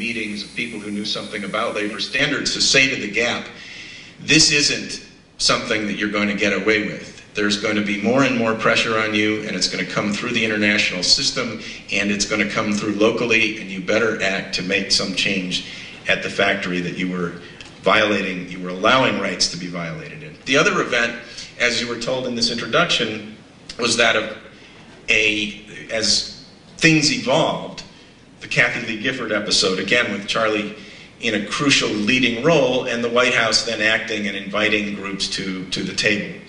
meetings of people who knew something about labor standards to say to the Gap, this isn't something that you're going to get away with. There's going to be more and more pressure on you, and it's going to come through the international system, and it's going to come through locally, and you better act to make some change at the factory that you were violating, you were allowing rights to be violated in. The other event, as you were told in this introduction, was that of as things evolved, the Kathy Lee Gifford episode, again with Charlie in a crucial leading role, and the White House then acting and inviting groups to the table.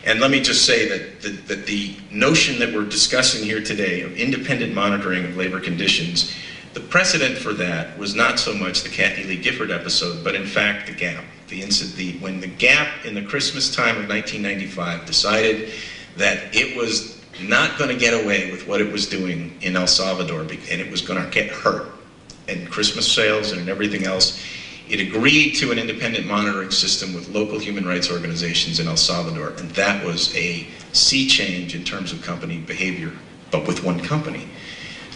And let me just say that the notion that we're discussing here today of independent monitoring of labor conditions, the precedent for that was not so much the Kathy Lee Gifford episode, but in fact the Gap. When the Gap in the Christmas time of 1995 decided that it was not going to get away with what it was doing in El Salvador, and it was going to get hurt in Christmas sales and everything else, it agreed to an independent monitoring system with local human rights organizations in El Salvador, and that was a sea change in terms of company behavior, but with one company.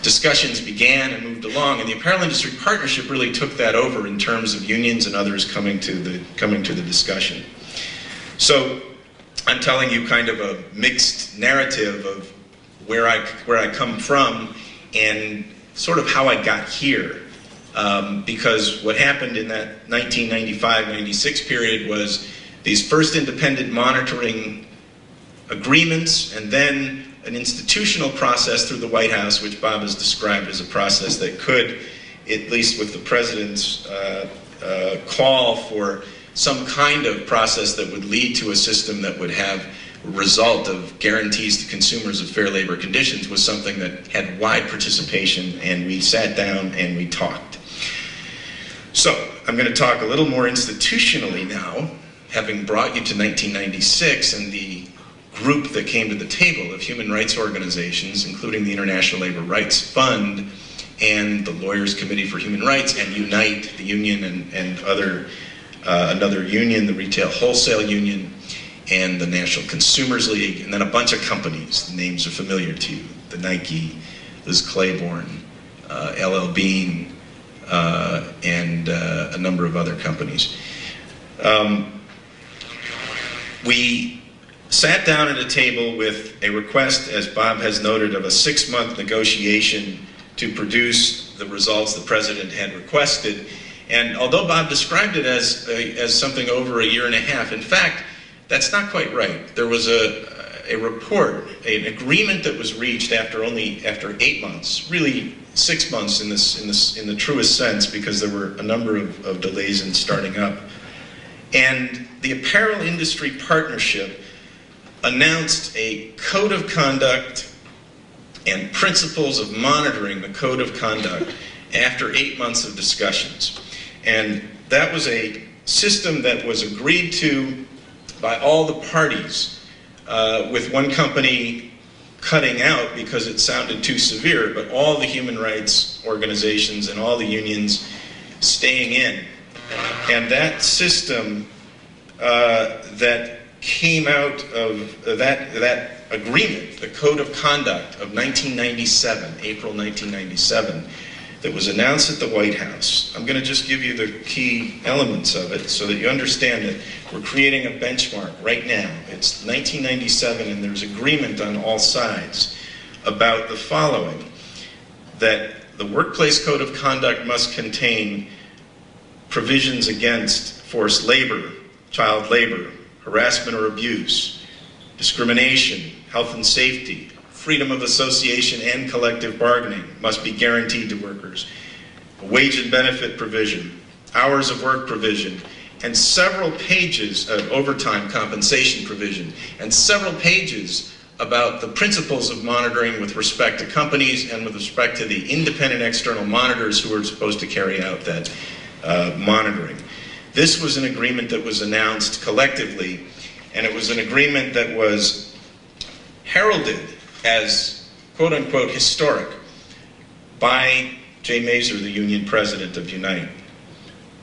Discussions began and moved along, and the Apparel Industry Partnership really took that over in terms of unions and others coming to the discussion. So I'm telling you kind of a mixed narrative of where I come from and sort of how I got here. Because what happened in that 1995-96 period was these first independent monitoring agreements, and then an institutional process through the White House, which Bob has described as a process that could, at least with the president's call for some kind of process that would lead to a system that would have a result of guarantees to consumers of fair labor conditions, was something that had wide participation, and we sat down and we talked. So I'm going to talk a little more institutionally now, having brought you to 1996 and the group that came to the table of human rights organizations, including the International Labor Rights Fund and the Lawyers Committee for Human Rights, and Unite, the union, and another union, the Retail Wholesale Union, and the National Consumers League, and then a bunch of companies. The names are familiar to you: the Nike, Liz Claiborne, LL Bean, and a number of other companies. We sat down at a table with a request, as Bob has noted, of a 6-month negotiation to produce the results the president had requested. And although Bob described it as something over a year and a half, in fact, that's not quite right. There was a report, an agreement that was reached after 8 months, really 6 months in the truest sense, because there were a number of delays in starting up. And the Apparel Industry Partnership announced a code of conduct and principles of monitoring the code of conduct after 8 months of discussions. And that was a system that was agreed to by all the parties, with one company cutting out because it sounded too severe, but all the human rights organizations and all the unions staying in. And that system that came out of that agreement, the Code of Conduct of 1997, April 1997, that was announced at the White House. I'm going to just give you the key elements of it so that you understand that we're creating a benchmark right now. It's 1997, and there's agreement on all sides about the following: that the Workplace Code of Conduct must contain provisions against forced labor, child labor, harassment or abuse, discrimination, health and safety, freedom of association and collective bargaining must be guaranteed to workers, a wage and benefit provision, hours of work provision, and several pages of overtime compensation provision, and several pages about the principles of monitoring with respect to companies and with respect to the independent external monitors who are supposed to carry out that monitoring. This was an agreement that was announced collectively, and it was an agreement that was heralded as quote-unquote historic by Jay Mazur, the union president of Unite.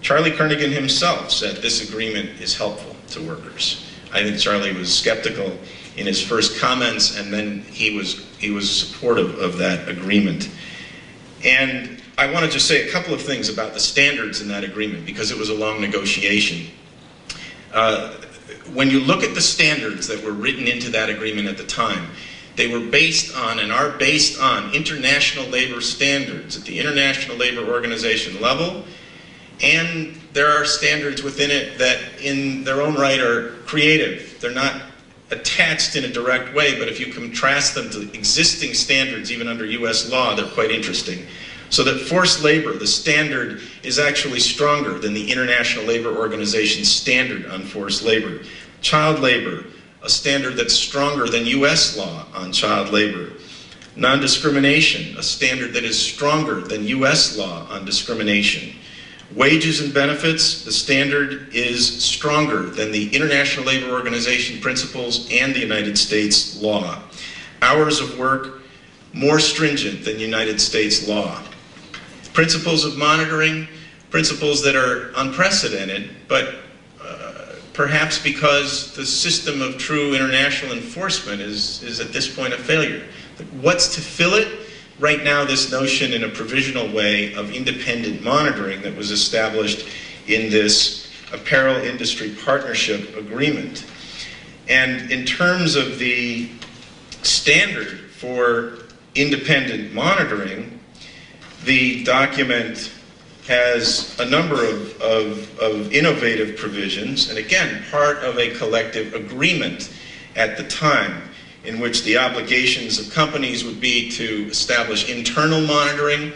Charlie Kernighan himself said this agreement is helpful to workers. I think Charlie was skeptical in his first comments, and then he was supportive of that agreement. And I want to just say a couple of things about the standards in that agreement, because it was a long negotiation. When you look at the standards that were written into that agreement at the time, they were based on and are based on international labor standards at the International Labor Organization level, and there are standards within it that in their own right are creative. They're not attached in a direct way, but if you contrast them to existing standards, even under US law, they're quite interesting. So that forced labor, the standard, is actually stronger than the International Labor Organization's standard on forced labor. Child labor, a standard that's stronger than US law on child labor. Non-discrimination, a standard that is stronger than US law on discrimination. Wages and benefits, the standard is stronger than the International Labor Organization principles and the United States law. Hours of work, more stringent than United States law. Principles of monitoring, principles that are unprecedented, but perhaps because the system of true international enforcement is at this point a failure. What's to fill it? Right now, this notion in a provisional way of independent monitoring that was established in this apparel industry partnership agreement. And in terms of the standard for independent monitoring, the document has a number of innovative provisions, and again, part of a collective agreement at the time, in which the obligations of companies would be to establish internal monitoring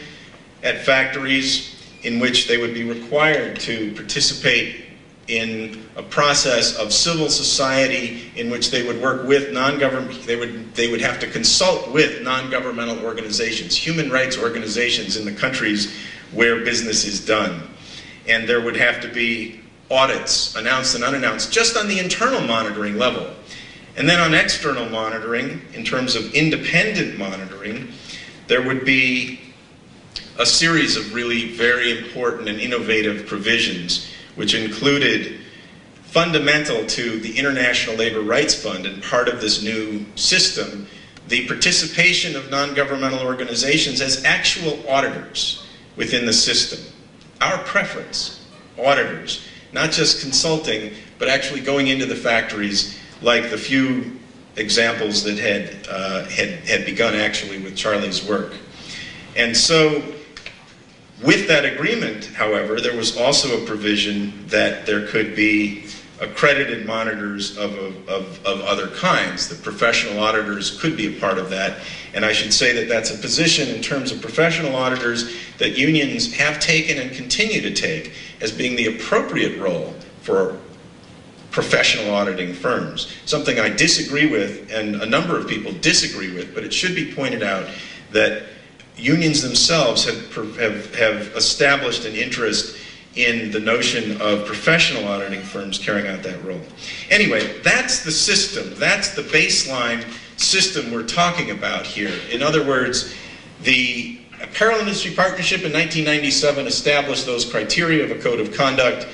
at factories, in which they would be required to participate in a process of civil society in which they would work with non-government, they would have to consult with non-governmental organizations, human rights organizations in the countries where business is done. And there would have to be audits, announced and unannounced, just on the internal monitoring level. And then on external monitoring, in terms of independent monitoring, there would be a series of really very important and innovative provisions, which included, fundamental to the International Labor Rights Fund and part of this new system, the participation of non-governmental organizations as actual auditors within the system. Our preference, auditors, not just consulting, but actually going into the factories, like the few examples that had begun actually with Charlie's work. And so, with that agreement, however, there was also a provision that there could be accredited monitors of other kinds. The professional auditors could be a part of that. And I should say that that's a position in terms of professional auditors that unions have taken and continue to take as being the appropriate role for professional auditing firms. Something I disagree with, and a number of people disagree with, but it should be pointed out that unions themselves have established an interest in the notion of professional auditing firms carrying out that role. Anyway, that's the system. That's the baseline system we're talking about here. In other words, the Apparel Industry Partnership in 1997 established those criteria of a code of conduct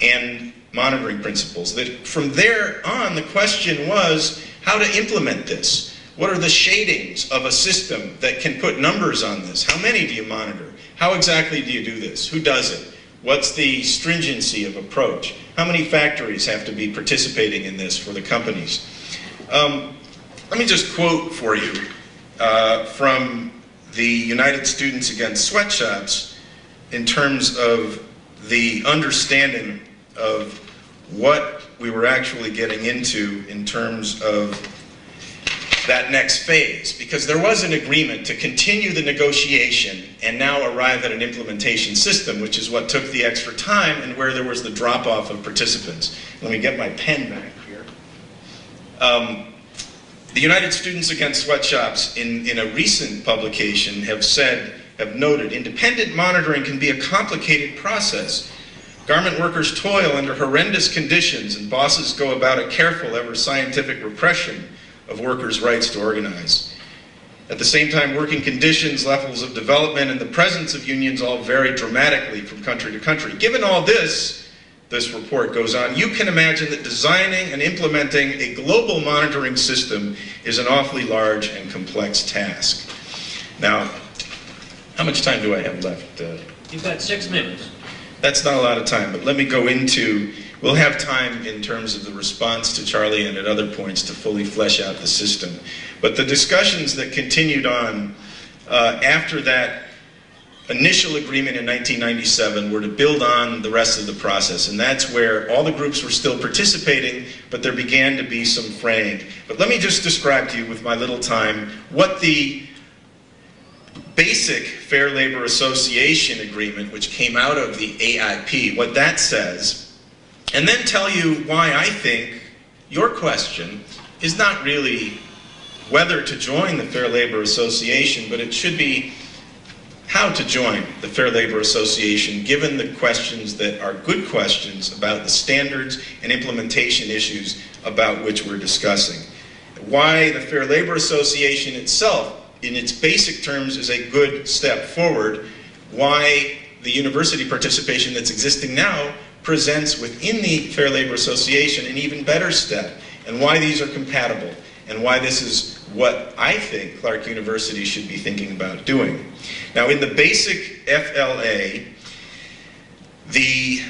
and monitoring principles. That from there on, the question was how to implement this. What are the shadings of a system that can put numbers on this? How many do you monitor? How exactly do you do this? Who does it? What's the stringency of approach? How many factories have to be participating in this for the companies? Let me just quote for you from the United Students Against Sweatshops in terms of the understanding of what we were actually getting into in terms of that next phase, because there was an agreement to continue the negotiation and now arrive at an implementation system, which is what took the extra time and where there was the drop-off of participants. Let me get my pen back here. The United Students Against Sweatshops in a recent publication have noted, independent monitoring can be a complicated process. Garment workers toil under horrendous conditions and bosses go about a careful, ever scientific repression of workers' rights to organize. At the same time, working conditions, levels of development, and the presence of unions all vary dramatically from country to country. Given all this, this report goes on, you can imagine that designing and implementing a global monitoring system is an awfully large and complex task. Now, How much time do I have left? You've got 6 minutes. That's not a lot of time, but let me go into, we'll have time in terms of the response to Charlie and at other points to fully flesh out the system. But the discussions that continued on after that initial agreement in 1997 were to build on the rest of the process, and that's where all the groups were still participating, but there began to be some fraying. But let me just describe to you with my little time what the basic Fair Labor Association agreement, which came out of the AIP, what that says, and then tell you why I think your question is not really whether to join the Fair Labor Association, but it should be how to join the Fair Labor Association, given the questions that are good questions about the standards and implementation issues about which we're discussing. Why the Fair Labor Association itself, in its basic terms, is a good step forward. Why the university participation that's existing now presents within the Fair Labor Association an even better step, and why these are compatible, and why this is what I think Clark University should be thinking about doing. Now, in the basic FLA, the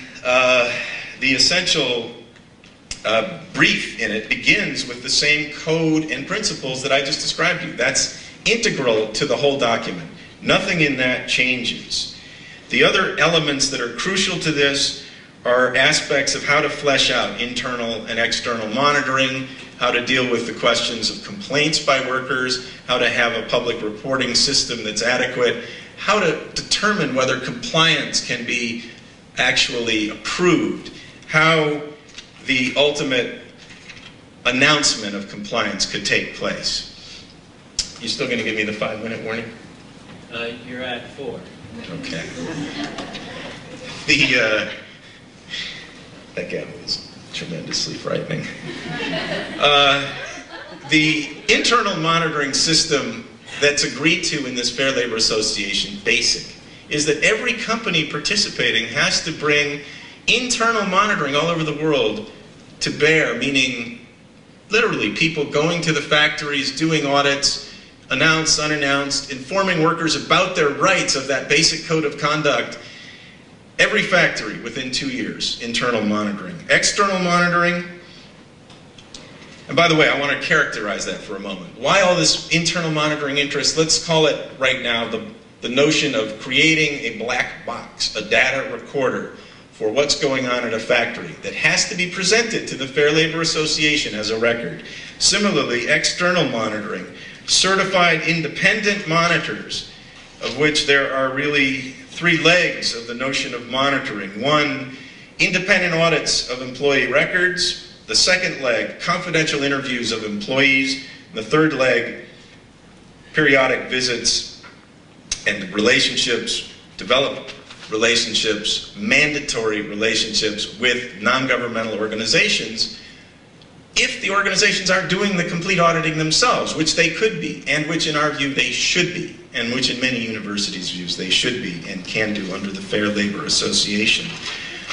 essential brief in it begins with the same code and principles that I just described to you. That's integral to the whole document. Nothing in that changes. The other elements that are crucial to this are aspects of how to flesh out internal and external monitoring, how to deal with the questions of complaints by workers, how to have a public reporting system that's adequate, how to determine whether compliance can be actually approved, how the ultimate announcement of compliance could take place. You still going to give me the 5-minute warning? You're at 4. Okay. That gavel is tremendously frightening. The internal monitoring system that's agreed to in this Fair Labor Association, basic, is that every company participating has to bring internal monitoring all over the world to bear, meaning literally people going to the factories, doing audits, announced, unannounced, informing workers about their rights of that basic code of conduct. Every factory within 2 years, internal monitoring. External monitoring, and by the way, I want to characterize that for a moment. Why all this internal monitoring interest? Let's call it right now the notion of creating a black box, a data recorder for what's going on at a factory that has to be presented to the Fair Labor Association as a record. Similarly, external monitoring, certified independent monitors, of which there are really 3 legs of the notion of monitoring. 1, independent audits of employee records. The second leg, confidential interviews of employees. And the third leg, periodic visits and relationships, develop relationships, mandatory relationships with non-governmental organizations, if the organizations aren't doing the complete auditing themselves, which they could be, and which in our view they should be, and which in many universities' views they should be and can do under the Fair Labor Association.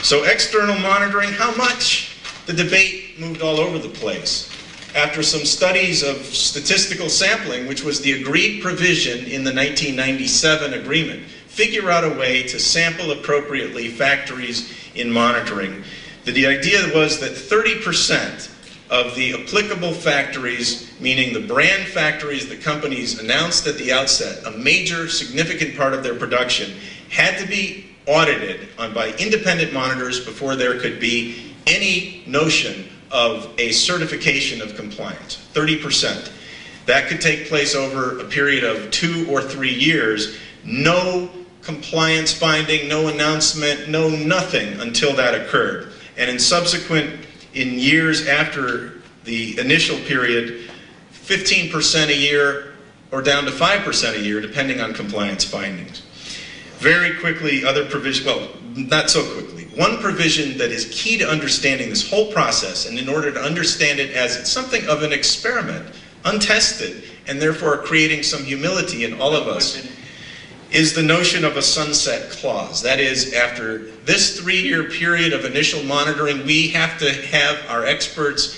So external monitoring, how much? The debate moved all over the place. After some studies of statistical sampling, which was the agreed provision in the 1997 agreement, figure out a way to sample appropriately factories in monitoring. The idea was that 30% of the applicable factories, meaning the brand factories the companies announced at the outset, a major significant part of their production, had to be audited by independent monitors before there could be any notion of a certification of compliance. 30%. That could take place over a period of 2 or 3 years. No compliance finding, no announcement, no nothing until that occurred. And in years after the initial period, 15% a year or down to 5% a year, depending on compliance findings. Very quickly, other provisions, well, not so quickly. One provision that is key to understanding this whole process, and in order to understand it as something of an experiment, untested, and therefore creating some humility in all of us, is the notion of a sunset clause. That is, after this 3-year period of initial monitoring, we have to have our experts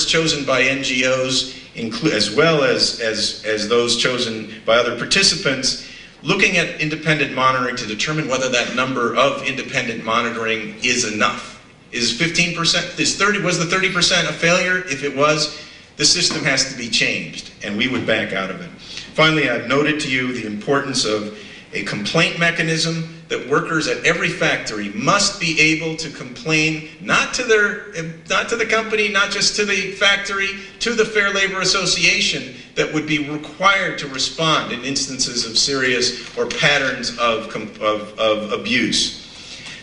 chosen by NGOs, as well as those chosen by other participants, looking at independent monitoring to determine whether that number of independent monitoring is enough. Is 15%, was the 30% a failure? If it was, the system has to be changed, and we would back out of it. Finally, I've noted to you the importance of a complaint mechanism, that workers at every factory must be able to complain, not to the company, not just to the factory, to the Fair Labor Association, that would be required to respond in instances of serious or patterns of abuse.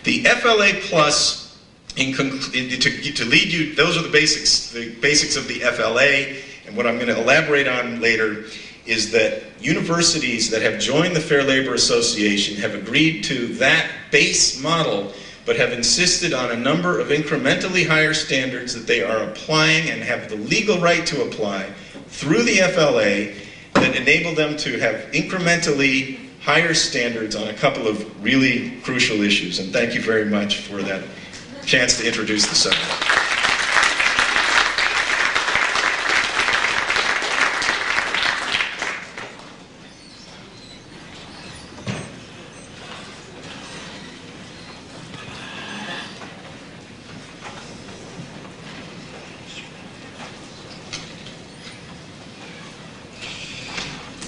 The FLA Plus, to lead you, those are the basics of the FLA, and what I'm going to elaborate on later is that universities that have joined the Fair Labor Association have agreed to that base model, but have insisted on a number of incrementally higher standards that they are applying and have the legal right to apply through the FLA that enable them to have incrementally higher standards on a couple of really crucial issues. And thank you very much for that chance to introduce the subject.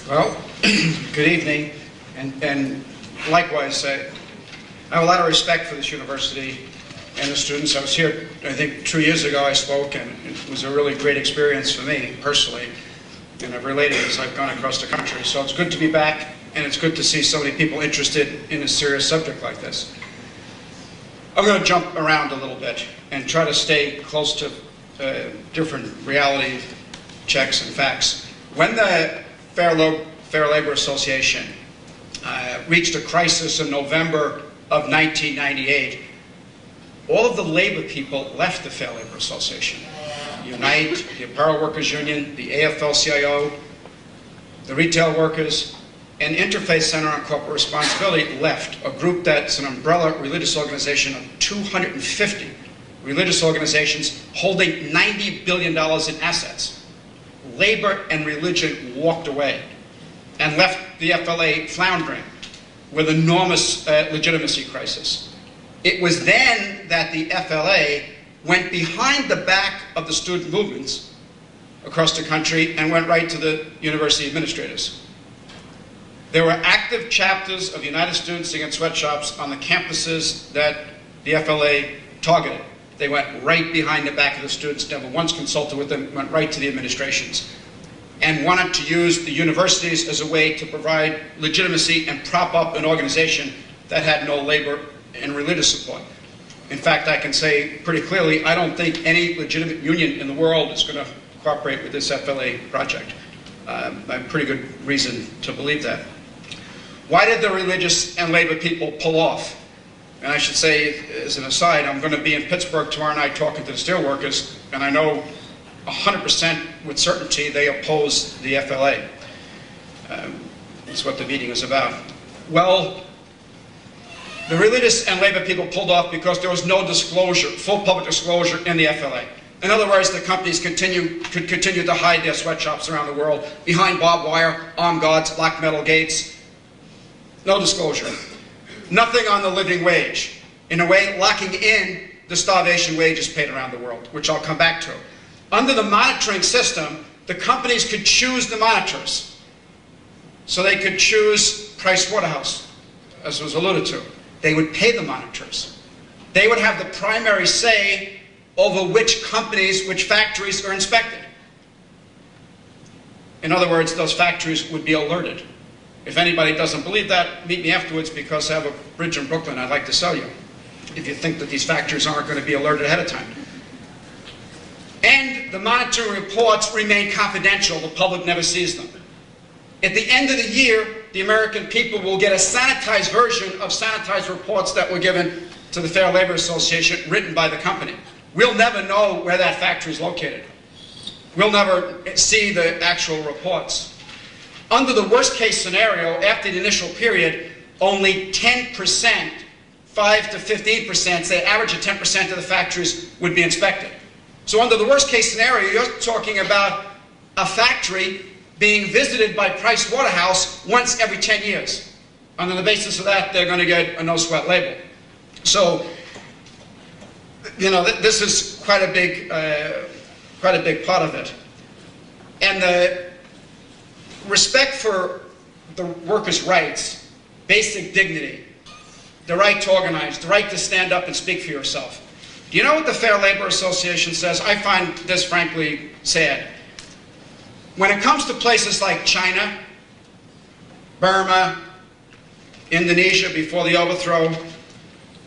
Well, good evening, and likewise, I have a lot of respect for this university and the students. I was here, I think, 2 years ago I spoke, and it was a really great experience for me personally, and I've related as I've gone across the country. So it's good to be back, and it's good to see so many people interested in a serious subject like this. I'm going to jump around a little bit and try to stay close to different reality checks and facts. When the Fair Labor Association reached a crisis in November of 1998, all of the labor people left the Fair Labor Association. Unite, the Apparel Workers Union, the AFL-CIO, the retail workers, and Interfaith Center on Corporate Responsibility left, a group that's an umbrella religious organization of 250 religious organizations holding $90 billion in assets. Labor and religion walked away and left the FLA floundering with enormous legitimacy crisis. It was then that the FLA went behind the back of the student movements across the country and went right to the university administrators. There were active chapters of United Students Against Sweatshops on the campuses that the FLA targeted. They went right behind the back of the students, never once consulted with them, went right to the administrations, and wanted to use the universities as a way to provide legitimacy and prop up an organization that had no labor and religious support. In fact, I can say pretty clearly, I don't think any legitimate union in the world is going to cooperate with this FLA project. I have pretty good reason to believe that. Why did the religious and labor people pull off? And I should say, as an aside, I'm going to be in Pittsburgh tomorrow night talking to the steelworkers, and I know 100% with certainty they oppose the FLA. That's what the meeting is about. Well, the religious and labor people pulled off because there was no disclosure, full public disclosure in the FLA. In other words, the companies could continue to hide their sweatshops around the world behind barbed wire, armed guards, black metal gates. No disclosure. Nothing on the living wage. In a way, locking in the starvation wages paid around the world, which I'll come back to. Under the monitoring system, the companies could choose the monitors. So they could choose Price Waterhouse, as was alluded to. They would pay the monitors. They would have the primary say over which companies, which factories are inspected. In other words, those factories would be alerted. If anybody doesn't believe that, meet me afterwards, because I have a bridge in Brooklyn I'd like to sell you, if you think that these factories aren't going to be alerted ahead of time. And the monitoring reports remain confidential. The public never sees them. At the end of the year, the American people will get a sanitized version of sanitized reports that were given to the Fair Labor Association, written by the company. We'll never know where that factory is located. We'll never see the actual reports. Under the worst case scenario, after the initial period, only 10%, 5 to 15%, say average of 10% of the factories would be inspected. So under the worst case scenario, you're talking about a factory being visited by Price Waterhouse once every 10 years. On the basis of that, they're going to get a no-sweat label. So, you know, this is quite a big part of it. And the respect for the workers' rights, basic dignity, the right to organize, the right to stand up and speak for yourself. Do you know what the Fair Labor Association says? I find this frankly sad. When it comes to places like China, Burma, Indonesia before the overthrow,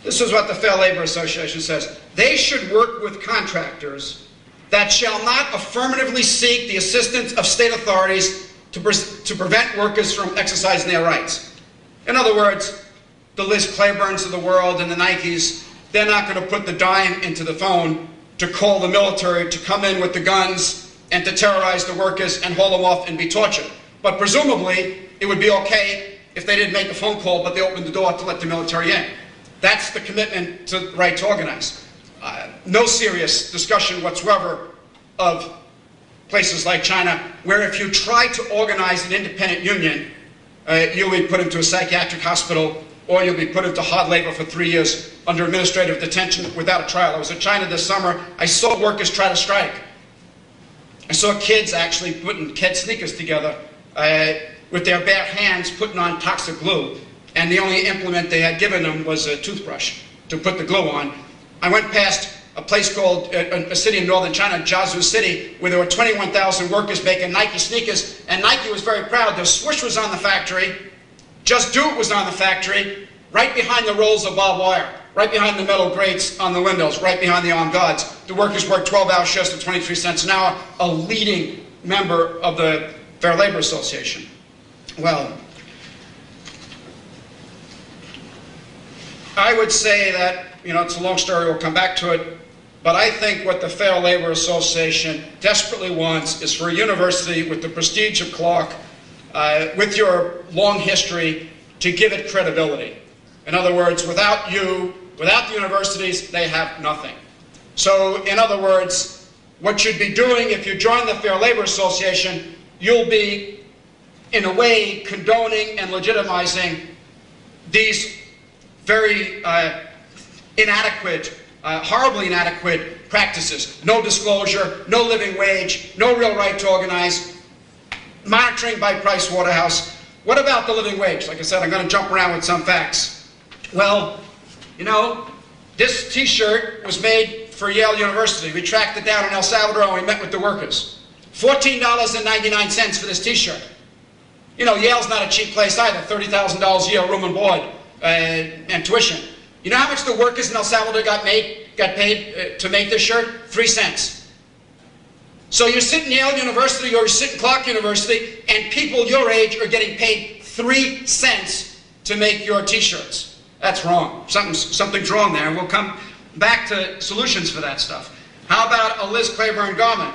this is what the Fair Labor Association says. They should work with contractors that shall not affirmatively seek the assistance of state authorities to prevent workers from exercising their rights. In other words, the Liz Claibornes of the world and the Nikes, they're not going to put the dime into the phone to call the military to come in with the guns and to terrorize the workers and haul them off and be tortured. But presumably, it would be okay if they didn't make the phone call, but they opened the door to let the military in. That's the commitment to the right to organize. No serious discussion whatsoever of places like China, where if you try to organize an independent union, you'll be put into a psychiatric hospital, or you'll be put into hard labor for 3 years under administrative detention without a trial. I was in China this summer. I saw workers try to strike. I saw kids actually putting kid sneakers together with their bare hands, putting on toxic glue. And the only implement they had given them was a toothbrush to put the glue on. I went past a place called, a city in northern China, Jiangsu City, where there were 21,000 workers making Nike sneakers, and Nike was very proud. Their swoosh was on the factory, Just Do It was on the factory, right behind the rolls of barbed wire, right behind the metal grates on the windows, right behind the armed guards. The workers worked 12-hour shifts at 23 cents an hour, a leading member of the Fair Labor Association. Well, I would say that, you know, it's a long story, we'll come back to it, but I think what the Fair Labor Association desperately wants is for a university with the prestige of Clark, with your long history, to give it credibility. In other words, without you, without the universities, they have nothing. So, in other words, what you'd be doing if you join the Fair Labor Association, you'll be, in a way, condoning and legitimizing these very inadequate, horribly inadequate practices. No disclosure, no living wage, no real right to organize, monitoring by Price Waterhouse. What about the living wage? Like I said, I'm going to jump around with some facts. Well, you know, this t-shirt was made for Yale University. We tracked it down in El Salvador and we met with the workers. $14.99 for this t-shirt. You know, Yale's not a cheap place either. $30,000 a year, room and board, and tuition. You know how much the workers in El Salvador got paid to make this shirt? 3 cents. So you're sitting Yale University or you're sitting Clark University, and people your age are getting paid 3 cents to make your t-shirts. That's wrong. Something's wrong there, and we'll come back to solutions for that stuff. How about a Liz Claiborne garment?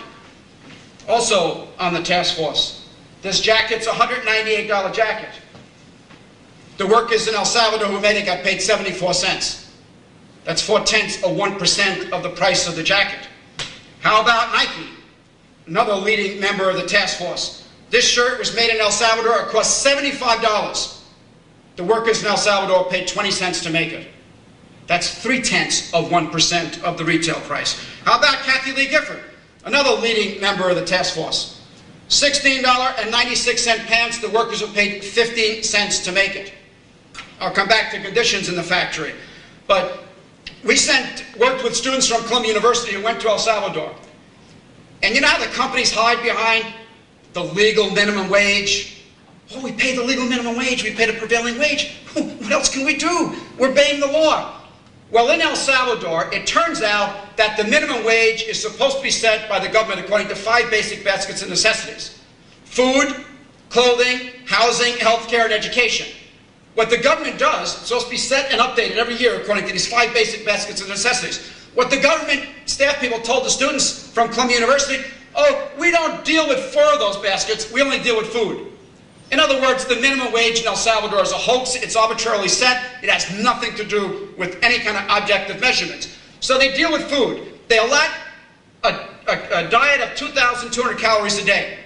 Also on the task force. This jacket's a $198 jacket. The workers in El Salvador who made it got paid 74 cents. That's 0.4% of the price of the jacket. How about Nike? Another leading member of the task force. This shirt was made in El Salvador. It cost $75. The workers in El Salvador paid 20 cents to make it. That's 0.3% of the retail price. How about Kathy Lee Gifford? Another leading member of the task force. $16.96 pants. The workers were paid 15 cents to make it. I'll come back to conditions in the factory. But we worked with students from Columbia University who went to El Salvador. And you know how the companies hide behind the legal minimum wage? Oh, we pay the legal minimum wage. We pay the prevailing wage. What else can we do? We're obeying the law. Well, in El Salvador, it turns out that the minimum wage is supposed to be set by the government according to 5 basic baskets of necessities: food, clothing, housing, healthcare, and education. What the government does, it's supposed to be set and updated every year according to these 5 basic baskets of necessities. What the government staff people told the students from Columbia University, oh, we don't deal with 4 of those baskets, we only deal with food. In other words, the minimum wage in El Salvador is a hoax. It's arbitrarily set. It has nothing to do with any kind of objective measurements. So they deal with food. They allot a diet of 2,200 calories a day.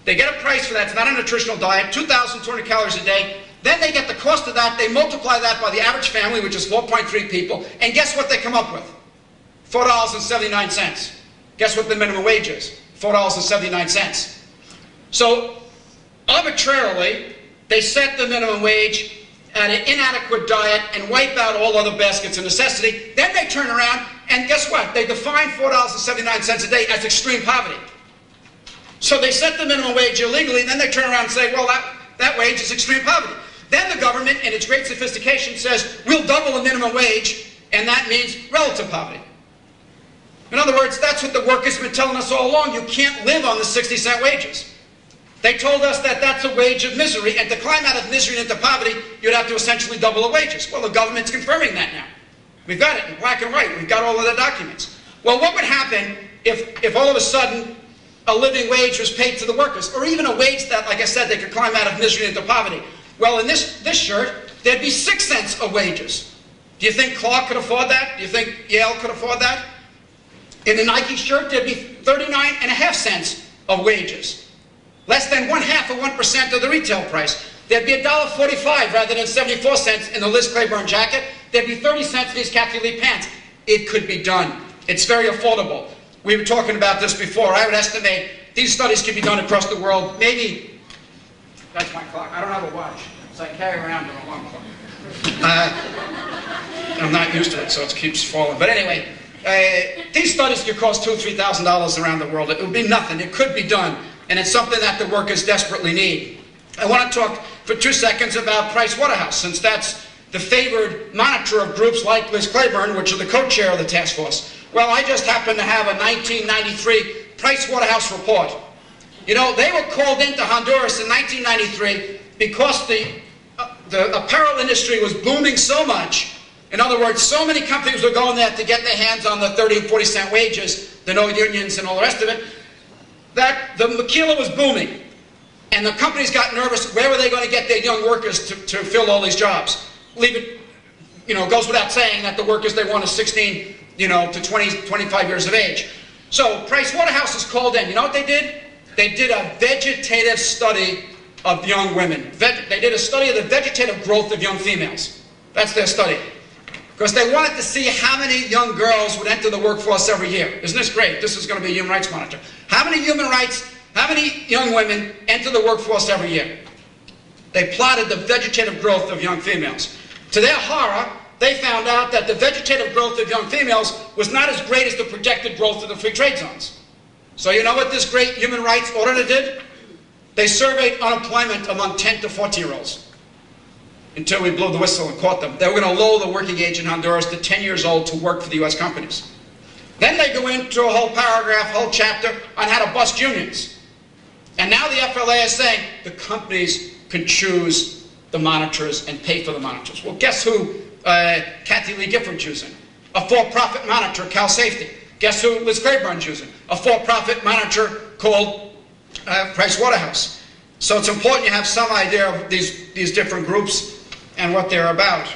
They get a price for that. It's not a nutritional diet. 2,200 calories a day. Then they get the cost of that, they multiply that by the average family, which is 4.3 people, and guess what they come up with? $4.79. Guess what the minimum wage is? $4.79. So, arbitrarily, they set the minimum wage at an inadequate diet and wipe out all other baskets of necessity. Then they turn around and guess what? They define $4.79 a day as extreme poverty. So they set the minimum wage illegally, and then they turn around and say, well, that wage is extreme poverty. Then the government, in its great sophistication, says, we'll double the minimum wage, and that means relative poverty. In other words, that's what the workers have been telling us all along. You can't live on the 60-cent wages. They told us that that's a wage of misery, and to climb out of misery into poverty, you'd have to essentially double the wages. Well, the government's confirming that now. We've got it in black and white. We've got all of the documents. Well, what would happen if all of a sudden a living wage was paid to the workers, or even a wage that, like I said, they could climb out of misery into poverty? Well, in this shirt, there'd be 6 cents of wages. Do you think Clark could afford that? Do you think Yale could afford that? In the Nike shirt, there'd be 39.5 cents of wages. Less than 1/2 of the retail price. There'd be $1.45 rather than 74 cents in the Liz Claiborne jacket. There'd be 30 cents in these Kathy Lee pants. It could be done. It's very affordable. We were talking about this before. I would estimate these studies could be done across the world. Maybe, that's my clock. I don't have a watch, so I carry around an alarm clock. I'm not used to it, so it keeps falling. But anyway, these studies could cost $2,000 or $3,000 around the world. It would be nothing. It could be done. And it's something that the workers desperately need. I want to talk for 2 seconds about Price Waterhouse, since that's the favored monitor of groups like Liz Claiborne, which are the co-chair of the task force. Well, I just happen to have a 1993 Price Waterhouse report. You know, they were called into Honduras in 1993 because the apparel industry was booming so much. In other words, so many companies were going there to get their hands on the 30 and 40 cent wages, the no unions and all the rest of it, that the maquila was booming. And the companies got nervous. Where were they going to get their young workers to fill all these jobs? Leave it, you know, goes without saying that the workers they want is 16, you know, to 20, 25 years of age. So Price Waterhouse is called in. You know what they did? They did a vegetative study of young women. They did a study of the vegetative growth of young females. That's their study. Because they wanted to see how many young girls would enter the workforce every year. Isn't this great? This is going to be a human rights monitor. How many young women enter the workforce every year? They plotted the vegetative growth of young females. To their horror, they found out that the vegetative growth of young females was not as great as the projected growth of the free trade zones. So you know what this great human rights auditor did? They surveyed unemployment among 10 to 14-year-olds until we blew the whistle and caught them. They were going to lower the working age in Honduras to 10 years old to work for the U.S. companies. Then they go into a whole paragraph, whole chapter on how to bust unions. And now the FLA is saying the companies can choose the monitors and pay for the monitors. Well, guess who Kathy Lee Gifford's using? A for-profit monitor, Cal Safety. Guess who Liz Claiborne's using? A for-profit monitor called Price Waterhouse. So it's important you have some idea of these different groups and what they're about.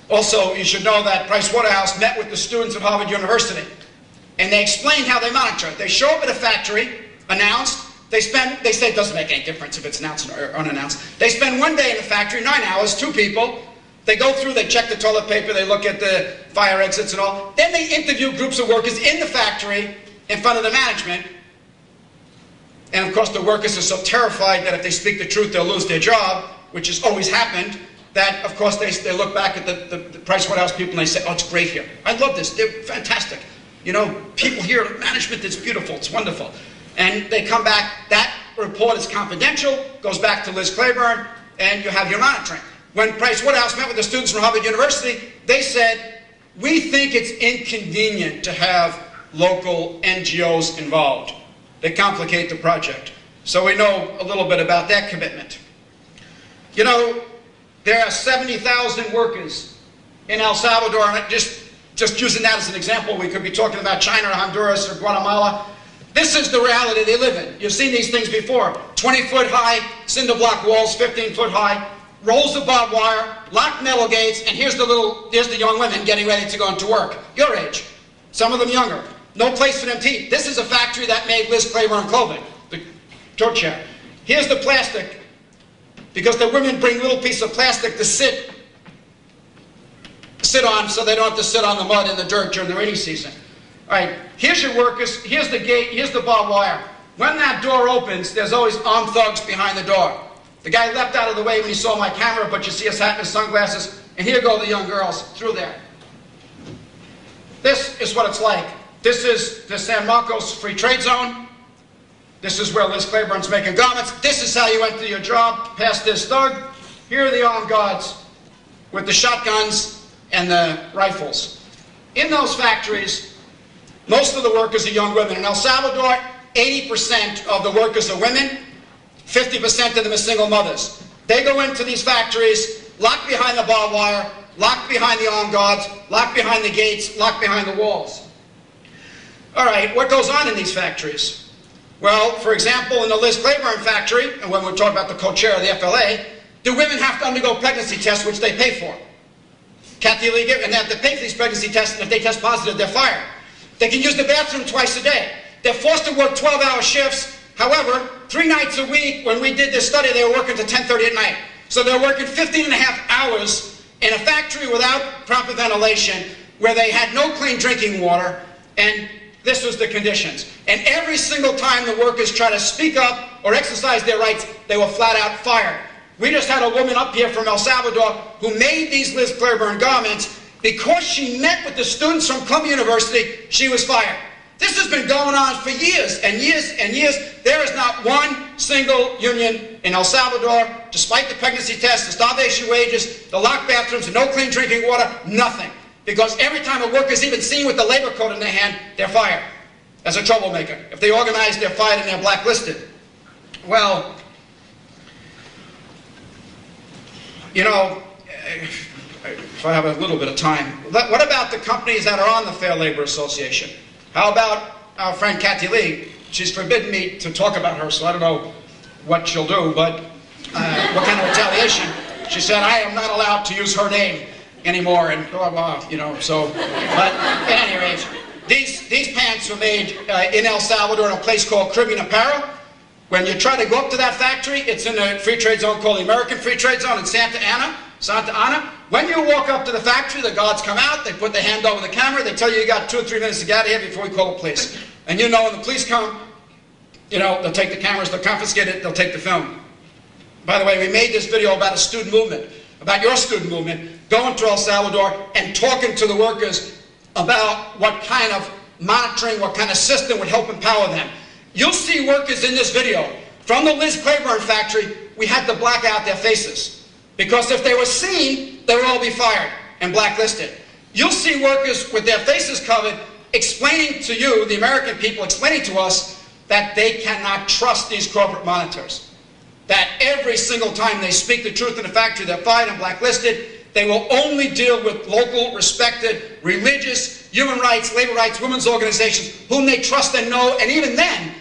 Also, you should know that Price Waterhouse met with the students at Harvard University, and they explained how they monitor. They show up at a factory, announced. They say it doesn't make any difference if it's announced or unannounced. They spend 1 day in the factory, 9 hours, 2 people. They go through, they check the toilet paper, they look at the fire exits and all. Then they interview groups of workers in the factory in front of the management. And of course the workers are so terrified that if they speak the truth they'll lose their job, which has always happened, that of course they look back at the Price Waterhouse people and they say, oh, it's great here. I love this, they're fantastic. You know, people here, management is beautiful, it's wonderful. And they come back, that report is confidential, goes back to Liz Claiborne, and you have your monitoring. When Price Waterhouse met with the students from Harvard University, they said, we think it's inconvenient to have local NGOs involved. They complicate the project. So we know a little bit about that commitment. You know, there are 70,000 workers in El Salvador, and just using that as an example, we could be talking about China or Honduras or Guatemala. This is the reality they live in. You've seen these things before. 20-foot high cinder block walls, 15-foot high, rolls of barbed wire, locked metal gates, and here's the young women getting ready to go into work. Your age. Some of them younger. No place for them to eat. This is a factory that made Liz Claiborne clothing, the co-chair. Here's the plastic because the women bring little pieces of plastic to sit on so they don't have to sit on the mud and the dirt during the rainy season. All right, here's your workers, here's the gate, here's the barbed wire. When that door opens, there's always armed thugs behind the door. The guy leapt out of the way when he saw my camera, but you see his hat and his sunglasses, and here go the young girls through there. This is what it's like. This is the San Marcos Free Trade Zone. This is where Liz Claiborne's making garments. This is how you enter your job, past this thug. Here are the armed guards with the shotguns and the rifles. In those factories, most of the workers are young women. In El Salvador, 80% of the workers are women, 50% of them are single mothers. They go into these factories, locked behind the barbed wire, locked behind the armed guards, locked behind the gates, locked behind the walls. All right, what goes on in these factories? Well, for example, in the Liz Claiborne factory, and when we talk about the co-chair of the FLA, the women have to undergo pregnancy tests, which they pay for. Kathy Lee, and they have to pay for these pregnancy tests, and if they test positive, they're fired. They can use the bathroom twice a day. They're forced to work 12-hour shifts. However, 3 nights a week, when we did this study, they were working to 10:30 at night. So they're working 15 and a half hours in a factory without proper ventilation, where they had no clean drinking water, and this was the conditions. And every single time the workers try to speak up or exercise their rights, they were flat out fired. We just had a woman up here from El Salvador who made these Liz Claiborne garments. Because she met with the students from Columbia University, she was fired. This has been going on for years and years and years. There is not one single union in El Salvador, despite the pregnancy tests, the starvation wages, the locked bathrooms, the no clean drinking water, nothing. Because every time a worker is even seen with the labor code in their hand, they're fired as a troublemaker. If they organize, they're fired and they're blacklisted. Well, you know, if I have a little bit of time, what about the companies that are on the Fair Labor Association? How about our friend Kathy Lee? She's forbidden me to talk about her, so I don't know what she'll do, but what kind of retaliation. She said, I am not allowed to use her name anymore, and blah, blah, you know, so, but at any rate, these pants were made in El Salvador in a place called Caribbean Apparel. When you try to go up to that factory, it's in a free trade zone called the American Free Trade Zone in Santa Ana. When you walk up to the factory, the guards come out, they put their hand over the camera, they tell you you got 2 or 3 minutes to get out of here before we call the police. And you know when the police come, you know, they'll take the cameras, they'll confiscate it, they'll take the film. By the way, we made this video about a student movement, about your student movement, going to El Salvador and talking to the workers about what kind of monitoring, what kind of system would help empower them. You'll see workers in this video. From the Liz Claiborne factory, we had to black out their faces. Because if they were seen, they would all be fired and blacklisted. You'll see workers with their faces covered explaining to you, the American people, explaining to us that they cannot trust these corporate monitors. That every single time they speak the truth in the factory, they're fired and blacklisted. They will only deal with local, respected, religious, human rights, labor rights, women's organizations, whom they trust and know, and even then,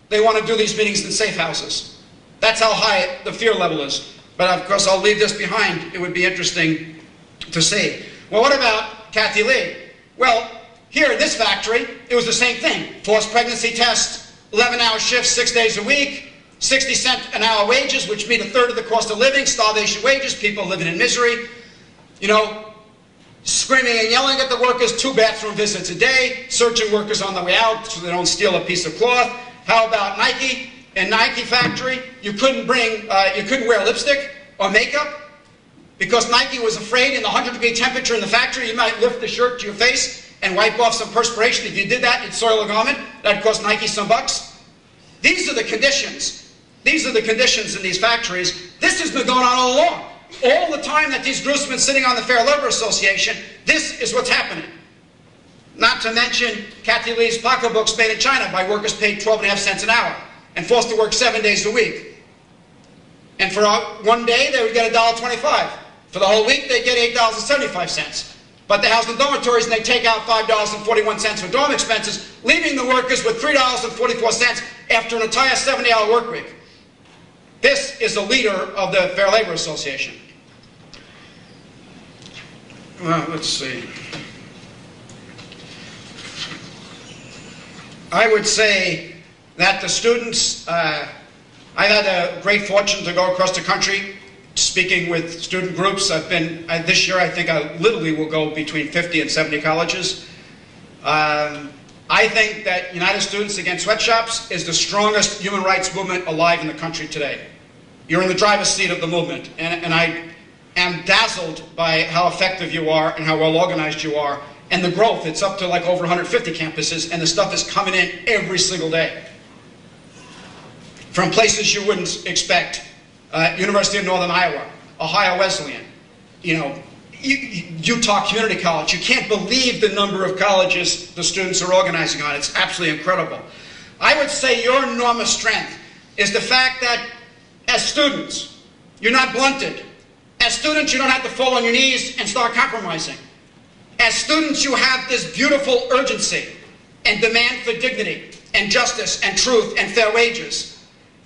they want to do these meetings in safe houses. That's how high the fear level is. But of course, I'll leave this behind. It would be interesting to see. Well, what about Kathy Lee? Well, here in this factory, it was the same thing. Forced pregnancy test, 11-hour shifts, 6 days a week, 60-cent an hour wages, which mean 1/3 of the cost of living, starvation wages, people living in misery. You know, screaming and yelling at the workers, 2 bathroom visits a day, searching workers on the way out so they don't steal a piece of cloth. How about Nike? In Nike factory, you couldn't wear lipstick or makeup because Nike was afraid in the 100-degree temperature in the factory you might lift the shirt to your face and wipe off some perspiration. If you did that, you'd soil a garment. That'd cost Nike some bucks. These are the conditions. These are the conditions in these factories. This has been going on all along. All the time that these groups have been sitting on the Fair Labor Association, this is what's happening. Not to mention Kathy Lee's pocketbooks made in China by workers paid 12.5 cents an hour and forced to work 7 days a week. And for 1 day, they would get $1.25. For the whole week, they'd get $8.75. But they house the dormitories and they take out $5.41 for dorm expenses, leaving the workers with $3.44 after an entire 70-hour work week. This is the leader of the Fair Labor Association. Well, let's see. I would say that the students, I've had a great fortune to go across the country speaking with student groups. This year I think I literally will go between 50 and 70 colleges. I think that United Students Against Sweatshops is the strongest human rights movement alive in the country today. You're in the driver's seat of the movement, and I am dazzled by how effective you are and how well organized you are, and the growth. It's up to like over 150 campuses, and the stuff is coming in every single day from places you wouldn't expect. University of Northern Iowa, Ohio Wesleyan, Utah Community College. You can't believe the number of colleges the students are organizing on. It's absolutely incredible. I would say your enormous strength is the fact that as students, you're not blunted. As students, you don't have to fall on your knees and start compromising. As students, you have this beautiful urgency and demand for dignity and justice and truth and fair wages.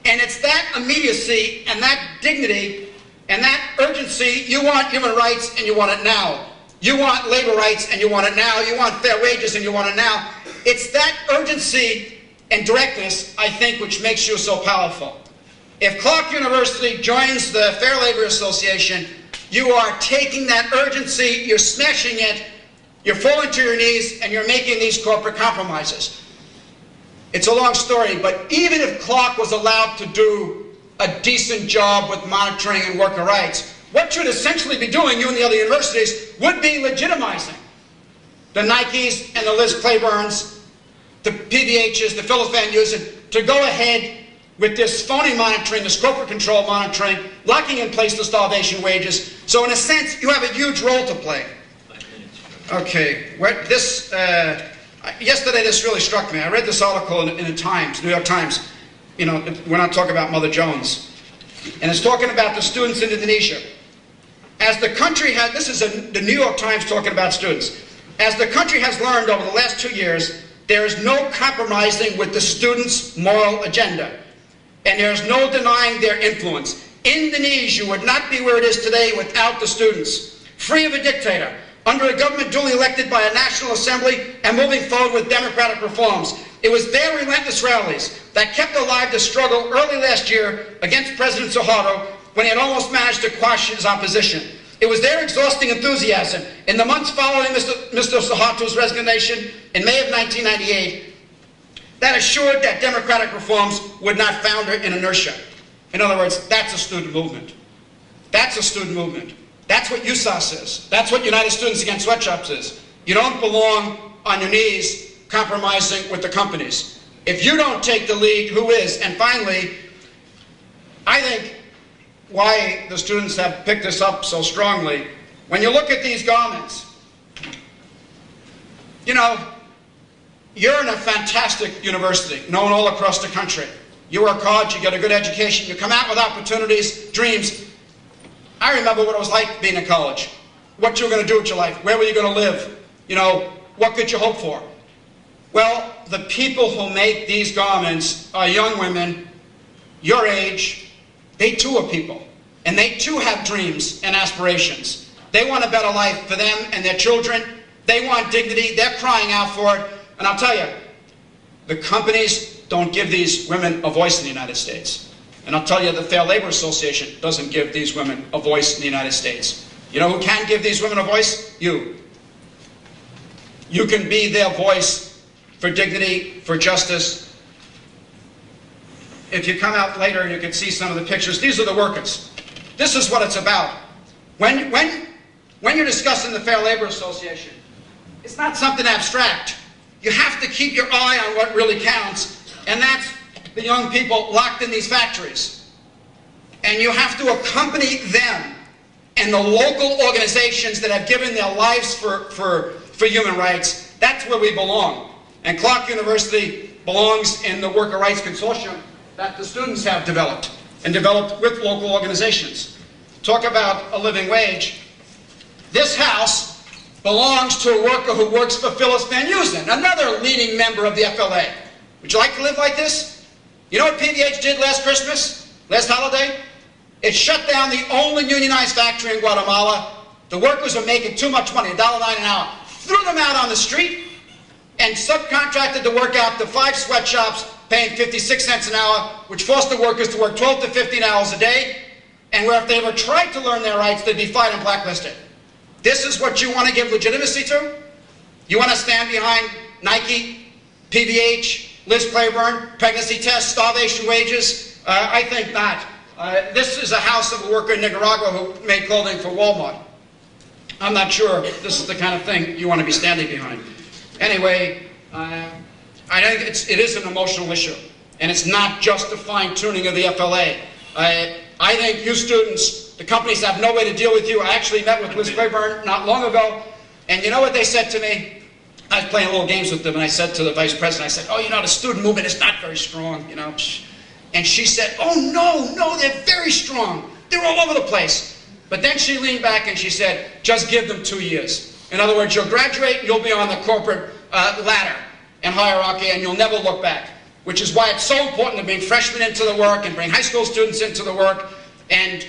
And it's that immediacy and that dignity and that urgency. You want human rights and you want it now. You want labor rights and you want it now. You want fair wages and you want it now. It's that urgency and directness, I think, which makes you so powerful. If Clark University joins the Fair Labor Association, you are taking that urgency, you're smashing it, you're falling to your knees, and you're making these corporate compromises. It's a long story, but even if Clark was allowed to do a decent job with monitoring and worker rights, what you'd essentially be doing, you and the other universities, would be legitimizing the Nikes and the Liz Claibornes, the PVHs, the Phyllis Van Heusen, to go ahead with this phony monitoring, this corporate control monitoring, locking in place the starvation wages. So in a sense, you have a huge role to play. Okay, yesterday this really struck me. I read this article in the Times, New York Times. We're not talking about Mother Jones. And it's talking about the students in Indonesia. As the country has, this is the New York Times talking about students. As the country has learned over the last 2 years, there is no compromising with the students' moral agenda. And there is no denying their influence. Indonesia would not be where it is today without the students. Free of a dictator, under a government duly elected by a National Assembly and moving forward with democratic reforms. It was their relentless rallies that kept alive the struggle early last year against President Suharto when he had almost managed to quash his opposition. It was their exhausting enthusiasm in the months following Mr. Suharto's resignation in May of 1998 that assured that democratic reforms would not founder in inertia. In other words, that's a student movement. That's a student movement. That's what USAS is. That's what United Students Against Sweatshops is. You don't belong on your knees compromising with the companies. If you don't take the lead, who is? And finally, I think why the students have picked this up so strongly, when you look at these garments, you're in a fantastic university, known all across the country. You work hard, you get a good education, you come out with opportunities, dreams. I remember what it was like being in college, what you were going to do with your life, where were you going to live, what could you hope for? Well, the people who make these garments are young women, your age. They too are people, and they too have dreams and aspirations. They want a better life for them and their children. They want dignity. They're crying out for it. And I'll tell you, the companies don't give these women a voice in the United States. And I'll tell you, the Fair Labor Association doesn't give these women a voice in the United States. You know who can give these women a voice? You. You can be their voice for dignity, for justice. If you come out later, you can see some of the pictures. These are the workers. This is what it's about. When you're discussing the Fair Labor Association, it's not something abstract. You have to keep your eye on what really counts, and that's the young people locked in these factories. And you have to accompany them and the local organizations that have given their lives for human rights. That's where we belong. And Clark University belongs in the Worker Rights Consortium that the students have developed, and developed with local organizations. Talk about a living wage. This house belongs to a worker who works for Phyllis Van Heusen, another leading member of the FLA. Would you like to live like this? You know what PVH did last Christmas, last holiday? It shut down the only unionized factory in Guatemala. The workers were making too much money, $1.09 an hour. Threw them out on the street and subcontracted the work out to 5 sweatshops, paying 56 cents an hour, which forced the workers to work 12 to 15 hours a day. and where if they ever tried to learn their rights, they'd be fired and blacklisted. This is what you want to give legitimacy to? You want to stand behind Nike, PVH, Liz Claiborne, pregnancy tests, starvation wages? I think not. This is a house of a worker in Nicaragua who made clothing for Walmart. I'm not sure this is the kind of thing you want to be standing behind. Anyway, I think it is an emotional issue, and it's not just the fine-tuning of the FLA. I think you students, the companies have no way to deal with you. I actually met with Liz Claiborne not long ago, and you know what they said to me? I was playing little games with them, and I said to the vice president, I said, oh, you know, the student movement is not very strong, you know. And she said, oh, no, they're very strong. They're all over the place. But then she leaned back and she said, just give them 2 years. In other words, you'll graduate and you'll be on the corporate ladder and hierarchy, and you'll never look back. Which is why it's so important to bring freshmen into the work and bring high school students into the work. And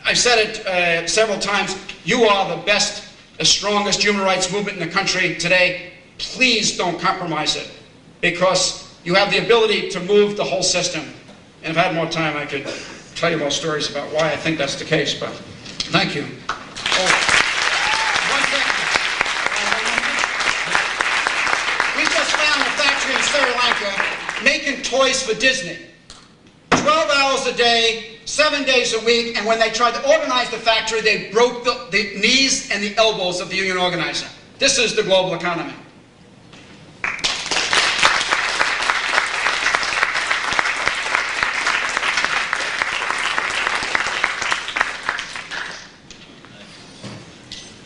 I've said it several times, you are the best, the strongest human rights movement in the country today. Please don't compromise it, because you have the ability to move the whole system. And if I had more time, I could tell you more stories about why I think that's the case, but thank you. Oh, one thing. We just found a factory in Sri Lanka making toys for Disney. 12 hours a day, 7 days a week, and when they tried to organize the factory, they broke the knees and the elbows of the union organizer. This is the global economy.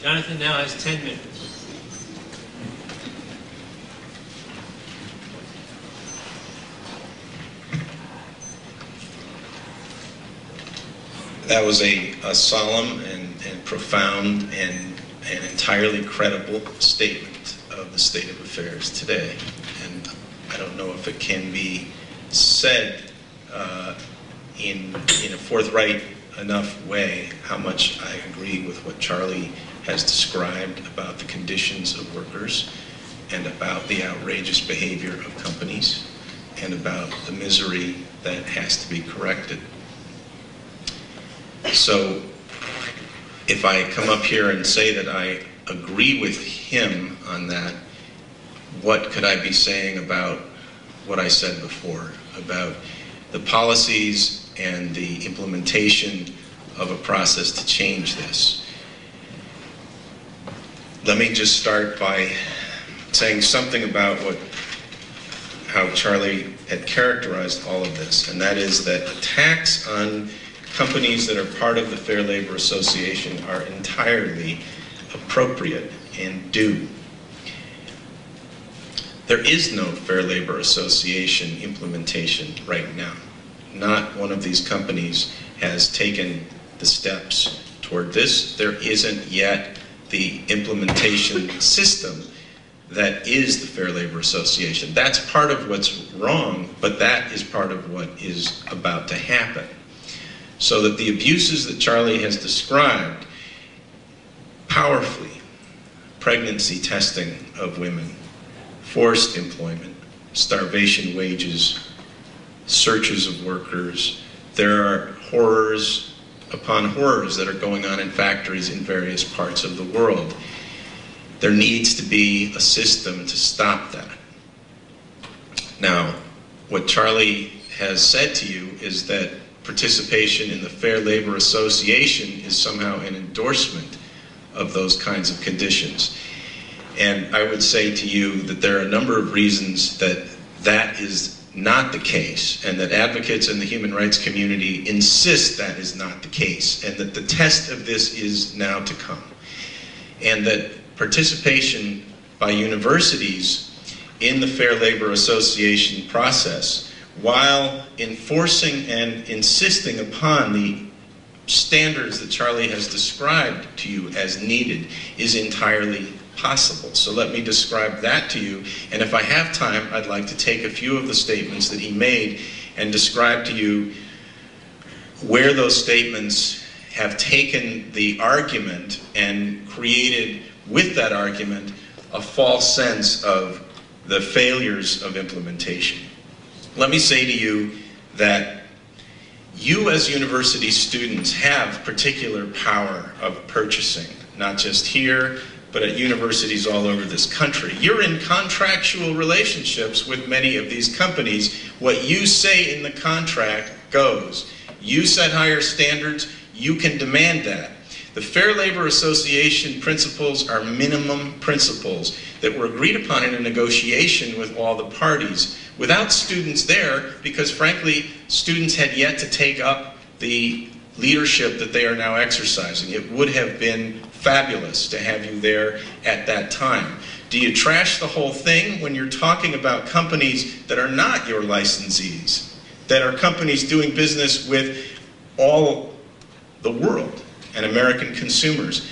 Jonathan now has 10 minutes. That was a solemn and profound and entirely credible statement of the state of affairs today. And I don't know if it can be said in a forthright enough way how much I agree with what Charlie has described about the conditions of workers and about the outrageous behavior of companies and about the misery that has to be corrected. So if I come up here and say that I agree with him on that, what could I be saying about what I said before, about the policies and the implementation of a process to change this? Let me just start by saying something about how Charlie had characterized all of this, and that is that attacks on companies that are part of the Fair Labor Association are entirely appropriate and due. There is no Fair Labor Association implementation right now. Not one of these companies has taken the steps toward this. There isn't yet the implementation system that is the Fair Labor Association. That's part of what's wrong, but that is part of what is about to happen. So that the abuses that Charlie has described powerfully, pregnancy testing of women, forced employment, starvation wages, searches of workers, there are horrors upon horrors that are going on in factories in various parts of the world. There needs to be a system to stop that. Now, what Charlie has said to you is that participation in the Fair Labor Association is somehow an endorsement of those kinds of conditions. And I would say to you that there are a number of reasons that that is not the case, and that advocates in the human rights community insist that is not the case, and that the test of this is now to come. And that participation by universities in the Fair Labor Association process, while enforcing and insisting upon the standards that Charlie has described to you as needed, is entirely possible. So let me describe that to you, and if I have time, I'd like to take a few of the statements that he made and describe to you where those statements have taken the argument and created with that argument a false sense of the failures of implementation. Let me say to you that you as university students have particular power of purchasing, not just here, but at universities all over this country. You're in contractual relationships with many of these companies. What you say in the contract goes. You set higher standards, you can demand that. The Fair Labor Association principles are minimum principles that were agreed upon in a negotiation with all the parties, without students there, because frankly, students had yet to take up the leadership that they are now exercising. It would have been fabulous to have you there at that time. Do you trash the whole thing when you're talking about companies that are not your licensees, that are companies doing business with all the world and American consumers?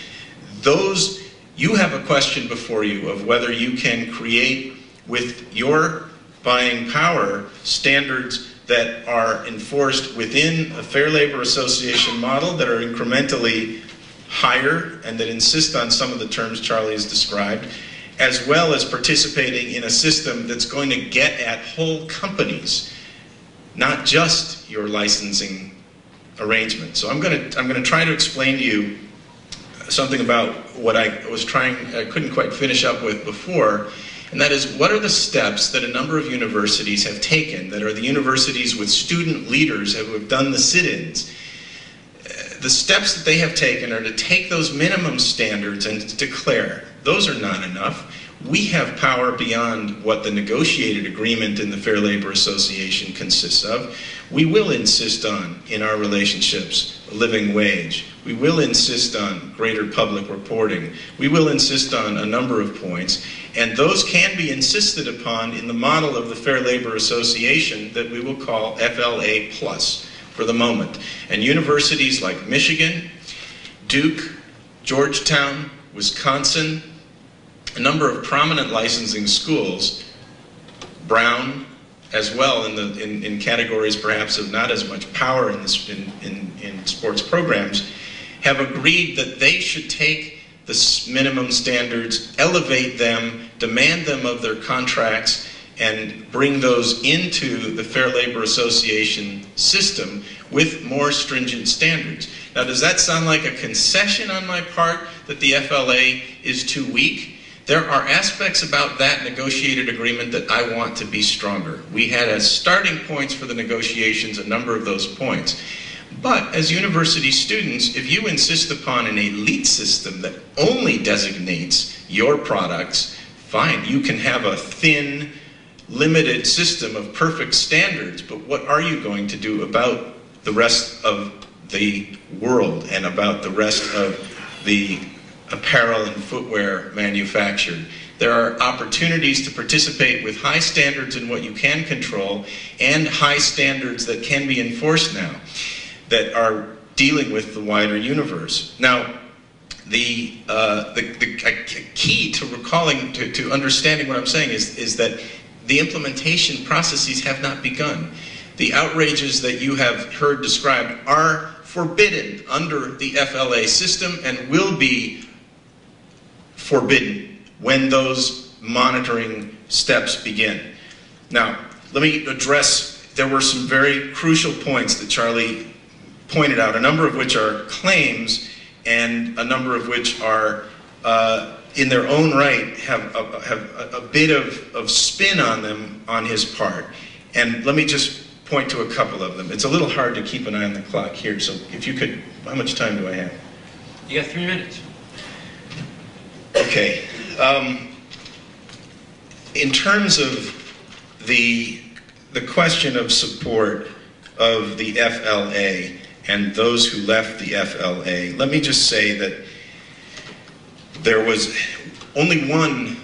Those, you have a question before you of whether you can create with your buying power standards that are enforced within a Fair Labor Association model that are incrementally higher and that insist on some of the terms Charlie has described, as well as participating in a system that's going to get at whole companies, not just your licensing arrangement. So I'm going to try to explain to you something about what I couldn't quite finish up with before, and that is, what are the steps that a number of universities have taken, that are the universities with student leaders who have done the sit-ins. The steps that they have taken are to take those minimum standards and to declare, those are not enough. We have power beyond what the negotiated agreement in the Fair Labor Association consists of. We will insist on, in our relationships, a living wage. We will insist on greater public reporting. We will insist on a number of points, and those can be insisted upon in the model of the Fair Labor Association that we will call FLA Plus for the moment. And universities like Michigan, Duke, Georgetown, Wisconsin, a number of prominent licensing schools, Brown as well, in categories perhaps of not as much power in sports programs, have agreed that they should take the minimum standards, elevate them, demand them of their contracts, and bring those into the Fair Labor Association system with more stringent standards. Now, does that sound like a concession on my part that the FLA is too weak? There are aspects about that negotiated agreement that I want to be stronger. We had as starting points for the negotiations a number of those points. But as university students, if you insist upon an elite system that only designates your products, fine, you can have a thin, limited system of perfect standards, but what are you going to do about the rest of the world and about the rest of the apparel and footwear manufactured? There are opportunities to participate with high standards in what you can control and high standards that can be enforced now that are dealing with the wider universe. Now, the key to recalling, to understanding what I'm saying is that the implementation processes have not begun. The outrages that you have heard described are forbidden under the FLA system and will be forbidden when those monitoring steps begin. Now, let me address, there were some very crucial points that Charlie pointed out, a number of which are claims and a number of which are in their own right have a bit of spin on them on his part. And let me just point to a couple of them. It's a little hard to keep an eye on the clock here, so if you could, how much time do I have? You got 3 minutes. Okay. In terms of the question of support of the FLA and those who left the FLA, let me just say that there was only one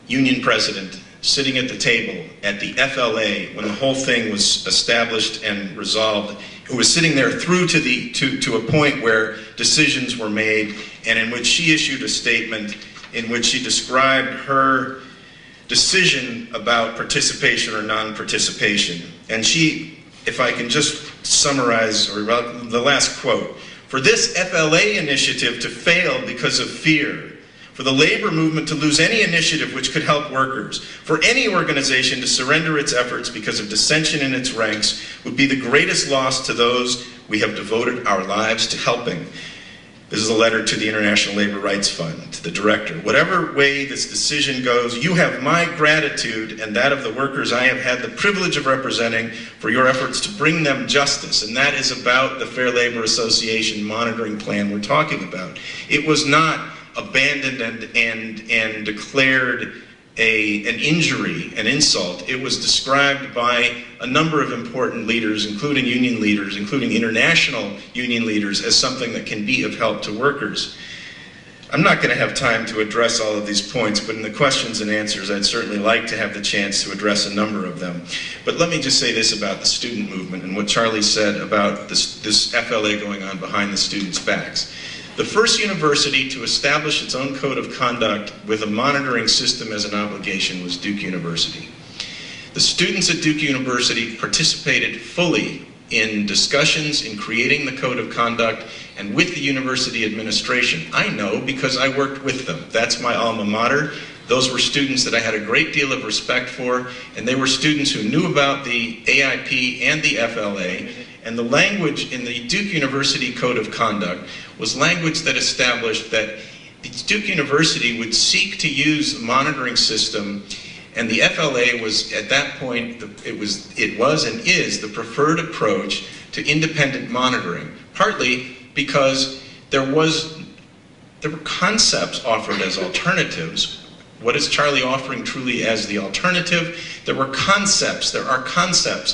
union president sitting at the table at the FLA when the whole thing was established and resolved, who was sitting there through to a point where decisions were made, and in which she issued a statement in which she described her decision about participation or non-participation. And she, if I can just summarize, or the last quote, "For this FLA initiative to fail because of fear for the labor movement to lose any initiative which could help workers, for any organization to surrender its efforts because of dissension in its ranks would be the greatest loss to those we have devoted our lives to helping. This is a letter to the International Labor Rights Fund, to the director. Whatever way this decision goes, you have my gratitude and that of the workers I have had the privilege of representing for your efforts to bring them justice. And that is about the Fair Labor Association monitoring plan we're talking about. It was not abandoned and declared an injury, an insult. It was described by a number of important leaders, including union leaders, including international union leaders, as something that can be of help to workers. I'm not going to have time to address all of these points, but in the questions and answers, I'd certainly like to have the chance to address a number of them. But let me just say this about the student movement and what Charlie said about this FLA going on behind the students' backs. The first university to establish its own code of conduct with a monitoring system as an obligation was Duke University. The students at Duke University participated fully in discussions in creating the code of conduct and with the university administration. I know because I worked with them. That's my alma mater. Those were students that I had a great deal of respect for, and they were students who knew about the AIP and the FLA, and the language in the Duke University Code of Conduct was language that established that Duke University would seek to use the monitoring system, and the FLA was, at that point, it was and is the preferred approach to independent monitoring, partly because there were concepts offered as alternatives. What is Charlie offering truly as the alternative? There are concepts.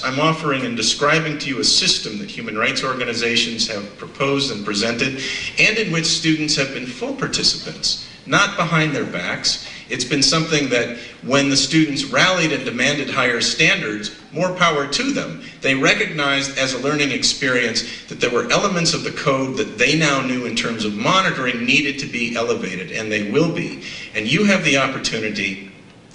I'm offering and describing to you a system that human rights organizations have proposed and presented, and in which students have been full participants, not behind their backs. It's been something that when the students rallied and demanded higher standards, more power to them. They recognized as a learning experience that there were elements of the code that they now knew in terms of monitoring needed to be elevated, and they will be. And you have the opportunity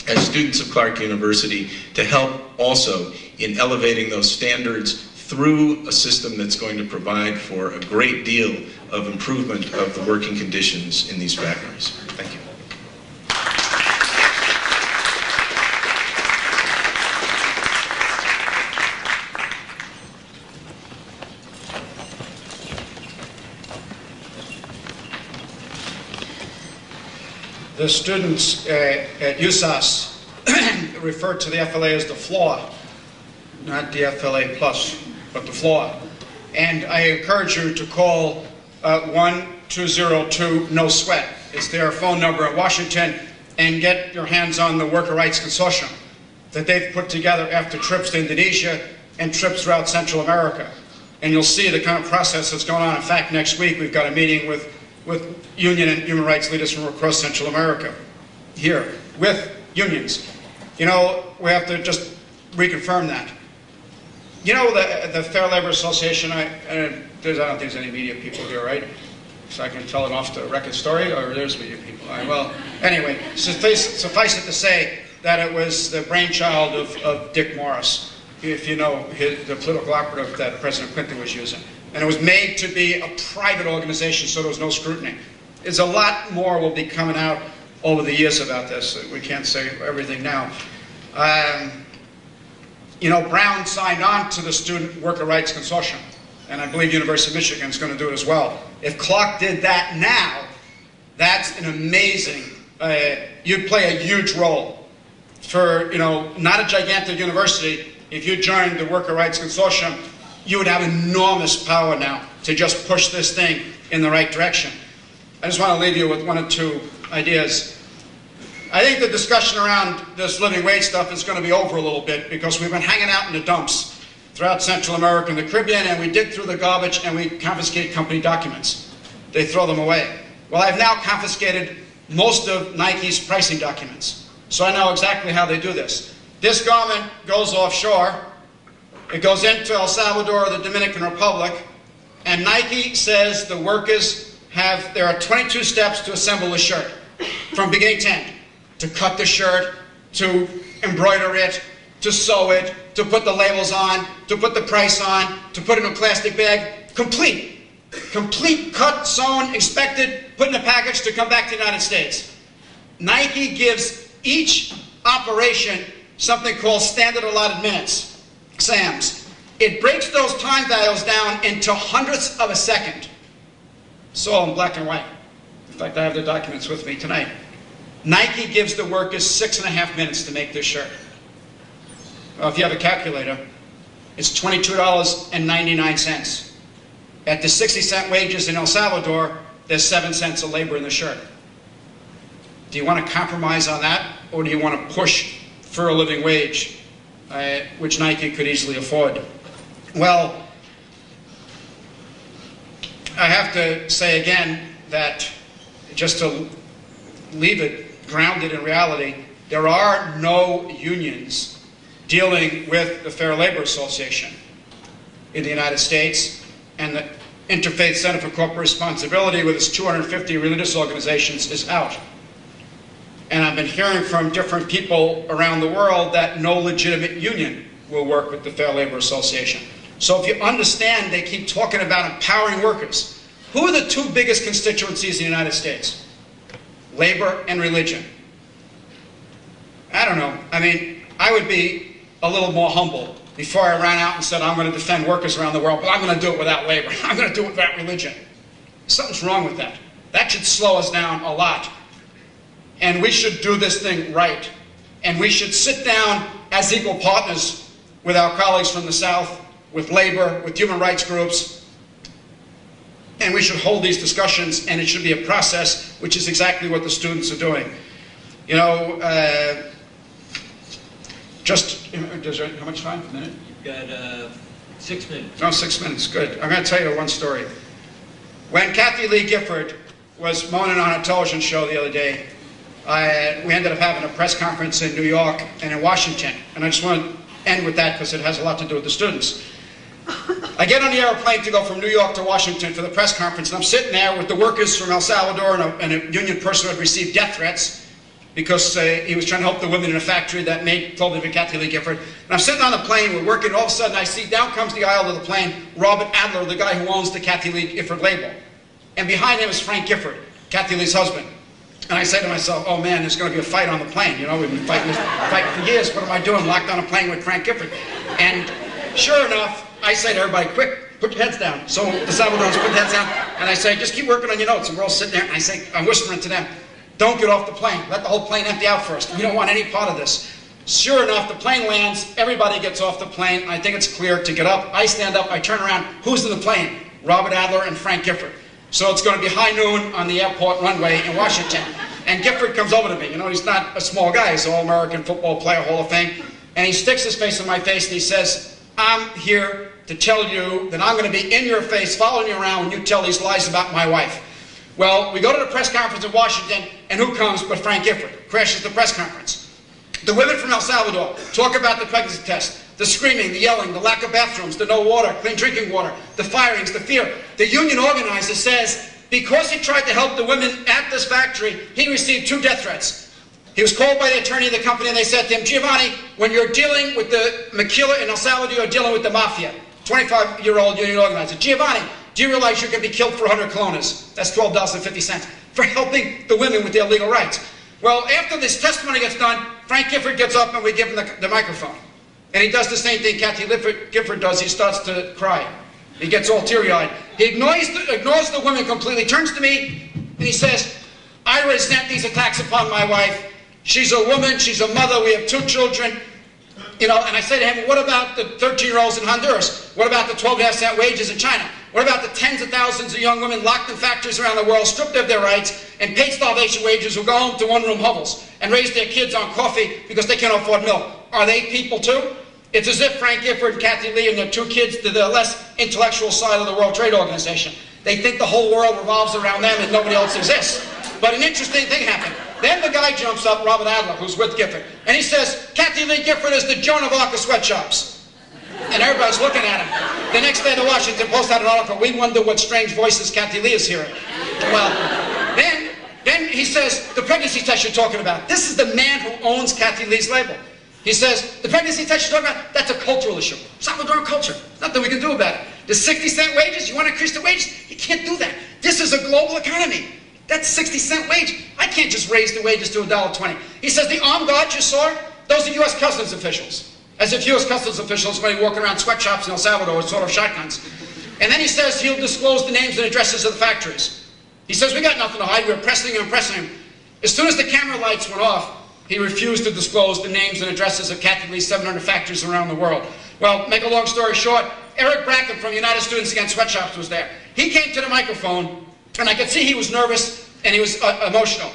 as students of Clark University to help also in elevating those standards through a system that's going to provide for a great deal of improvement of the working conditions in these factories. Thank you. The students at USAS referred to the FLA as the flaw, not the FLA plus, but the flaw. And I encourage you to call 1-202-NO-SWEAT. It's their phone number in Washington, and get your hands on the Worker Rights Consortium that they've put together after trips to Indonesia and trips throughout Central America. And you'll see the kind of process that's going on. In fact, next week we've got a meeting with union and human rights leaders from across Central America here with unions. You know, we have to just reconfirm that. You know, the Fair Labor Association, I don't think there's any media people here, right? So I can tell an off-the-record story, or there's media people. All right, well, anyway, suffice it to say that it was the brainchild of Dick Morris, if you know the political operative that President Clinton was using. And it was made to be a private organization, so there was no scrutiny. There's a lot more will be coming out over the years about this. We can't say everything now. You know, Brown signed on to the Student Worker Rights Consortium, and I believe University of Michigan is going to do it as well. If Clark did that now, that's an amazing, you'd play a huge role for, you know, not a gigantic university. If you joined the Worker Rights Consortium, you would have enormous power now to just push this thing in the right direction. I just want to leave you with one or two ideas. I think the discussion around this living wage stuff is going to be over a little bit because we've been hanging out in the dumps throughout Central America and the Caribbean, and we dig through the garbage and we confiscate company documents. They throw them away. Well, I've now confiscated most of Nike's pricing documents, so I know exactly how they do this. This garment goes offshore. It goes into El Salvador or the Dominican Republic, and Nike says the workers there are 22 steps to assemble a shirt, from beginning to end. To cut the shirt, to embroider it, to sew it, to put the labels on, to put the price on, to put it in a plastic bag. Complete, cut, sewn, inspected, put in a package to come back to the United States. Nike gives each operation something called standard allotted minutes, SAMs. It breaks those time dials down into hundredths of a second. It's all in black and white. In fact, I have the documents with me tonight. Nike gives the workers 6.5 minutes to make this shirt. Well, if you have a calculator, it's $22.99. At the 60-cent wages in El Salvador, there's 7 cents of labor in the shirt. Do you want to compromise on that, or do you want to push for a living wage, which Nike could easily afford? Well, I have to say again that, just to leave it grounded in reality, there are no unions dealing with the Fair Labor Association in the United States, and the Interfaith Center for Corporate Responsibility, with its 250 religious organizations, is out. And I've been hearing from different people around the world that no legitimate union will work with the Fair Labor Association. So if you understand, they keep talking about empowering workers. Who are the two biggest constituencies in the United States? Labor and religion. I don't know. I mean, I would be a little more humble before I ran out and said, I'm going to defend workers around the world, but I'm going to do it without labor. I'm going to do it without religion. Something's wrong with that. That should slow us down a lot. And we should do this thing right. And we should sit down as equal partners with our colleagues from the South, with labor, with human rights groups. And we should hold these discussions, and it should be a process, which is exactly what the students are doing. You know, how much time? A minute? You've got 6 minutes. Oh, 6 minutes, good. I'm going to tell you one story. When Kathy Lee Gifford was moaning on a television show the other day, we ended up having a press conference in New York and in Washington. And I just want to end with that because it has a lot to do with the students. I get on the airplane to go from New York to Washington for the press conference, and I'm sitting there with the workers from El Salvador and a union person who had received death threats because he was trying to help the women in a factory that made clothing for Kathy Lee Gifford. And I'm sitting on the plane, we're working, all of a sudden I see down comes the aisle of the plane, Robert Adler, the guy who owns the Kathy Lee Gifford label. And behind him is Frank Gifford, Kathy Lee's husband. And I say to myself, oh man, there's going to be a fight on the plane. You know, we've been fighting for years. What am I doing, locked on a plane with Frank Gifford? And sure enough, I say to everybody, quick, put your heads down. So the Salvadorans put their heads down, and I say, just keep working on your notes. And we're all sitting there, and I say, I'm whispering to them, don't get off the plane. Let the whole plane empty out first. We don't want any part of this. Sure enough, the plane lands, everybody gets off the plane. I think it's clear to get up. I stand up, I turn around. Who's in the plane? Robert Adler and Frank Gifford. So it's going to be high noon on the airport runway in Washington. And Gifford comes over to me. You know, he's not a small guy. He's an All-American football player, Hall of Fame. And he sticks his face in my face and he says, I'm here to tell you that I'm going to be in your face, following you around when you tell these lies about my wife. Well, we go to the press conference in Washington, and who comes but Frank Gifford? Crashes the press conference. The women from El Salvador talk about the pregnancy test, the screaming, the yelling, the lack of bathrooms, the no water, clean drinking water, the firings, the fear. The union organizer says, because he tried to help the women at this factory, he received 2 death threats. He was called by the attorney of the company, and they said to him, Giovanni, when you're dealing with the maquila in El Salvador, you're dealing with the mafia. 25-year-old union organizer. Giovanni, do you realize you can be killed for 100 colones? That's $12.50 for helping the women with their legal rights. Well, after this testimony gets done, Frank Gifford gets up and we give him the microphone. And he does the same thing Kathy Gifford does. He starts to cry. He gets all teary-eyed. He ignores the women completely, turns to me, and he says, I resent these attacks upon my wife. She's a woman, she's a mother, we have 2 children. You know, and I say to him, what about the 13-year-olds in Honduras? What about the 12.5-cent wages in China? What about the tens of thousands of young women locked in factories around the world, stripped of their rights, and paid starvation wages who go home to one-room hovels and raise their kids on coffee because they can't afford milk? Are they people too? It's as if Frank Gifford and Kathy Lee and their 2 kids to the less intellectual side of the World Trade Organization. They think the whole world revolves around them and nobody else exists. But an interesting thing happened. Then the guy jumps up, Robert Adler, who's with Gifford, and he says, Kathy Lee Gifford is the Joan of Arc of sweatshops. And everybody's looking at him. The next day, the Washington Post had an article, we wonder what strange voices Kathy Lee is hearing. Well, then he says, the pregnancy test you're talking about, this is the man who owns Kathy Lee's label. He says, the pregnancy test you're talking about, that's a cultural issue. Salvadoran culture. Nothing we can do about it. The 60-cent wages, you want to increase the wages? You can't do that. This is a global economy. That's 60-cent wage. I can't just raise the wages to $1.20. He says the armed guards you saw, those are U.S. Customs officials. As if U.S. Customs officials are going to be walking around sweatshops in El Salvador with sort of shotguns. And then he says he'll disclose the names and addresses of the factories. He says we got nothing to hide. We're pressing him and pressing him. As soon as the camera lights went off, he refused to disclose the names and addresses of practically 700 factories around the world. Well, make a long story short, Eric Bracken from United Students Against Sweatshops was there. He came to the microphone, and I could see he was nervous and he was emotional.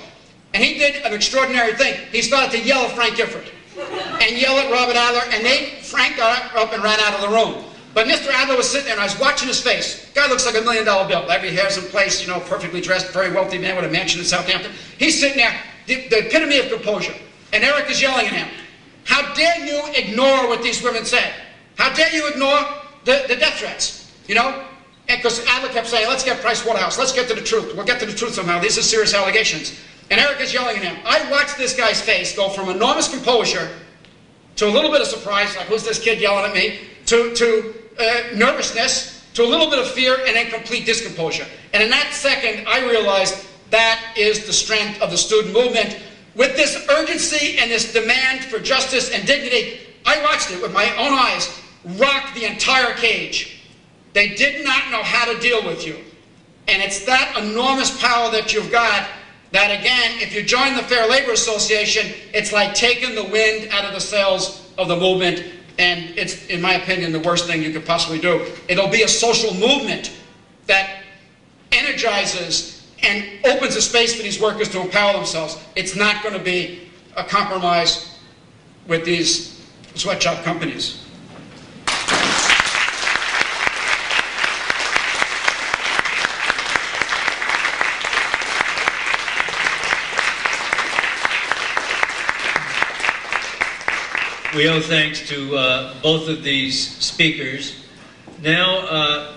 And he did an extraordinary thing. He started to yell at Frank Gifford and yell at Robert Adler, and Frank got up and ran out of the room. But Mr. Adler was sitting there, and I was watching his face. Guy looks like $1 million bill. Every hair's in place, you know, perfectly dressed, very wealthy man with a mansion in Southampton. He's sitting there, the epitome of composure. And Eric is yelling at him. How dare you ignore what these women said? How dare you ignore the death threats? You know? Because Adler kept saying, let's get Price Waterhouse. Let's get to the truth. We'll get to the truth somehow. These are serious allegations. And Eric is yelling at him. I watched this guy's face go from enormous composure to a little bit of surprise, like, who's this kid yelling at me, to nervousness, to a little bit of fear, and then complete discomposure. And in that second, I realized that is the strength of the student movement. With this urgency and this demand for justice and dignity, I watched it with my own eyes rock the entire cage. They did not know how to deal with you. And it's that enormous power that you've got that, again, if you join the Fair Labor Association, it's like taking the wind out of the sails of the movement. And it's, in my opinion, the worst thing you could possibly do. It'll be a social movement that energizes and opens a space for these workers to empower themselves. It's not going to be a compromise with these sweatshop companies. We owe thanks to both of these speakers. Now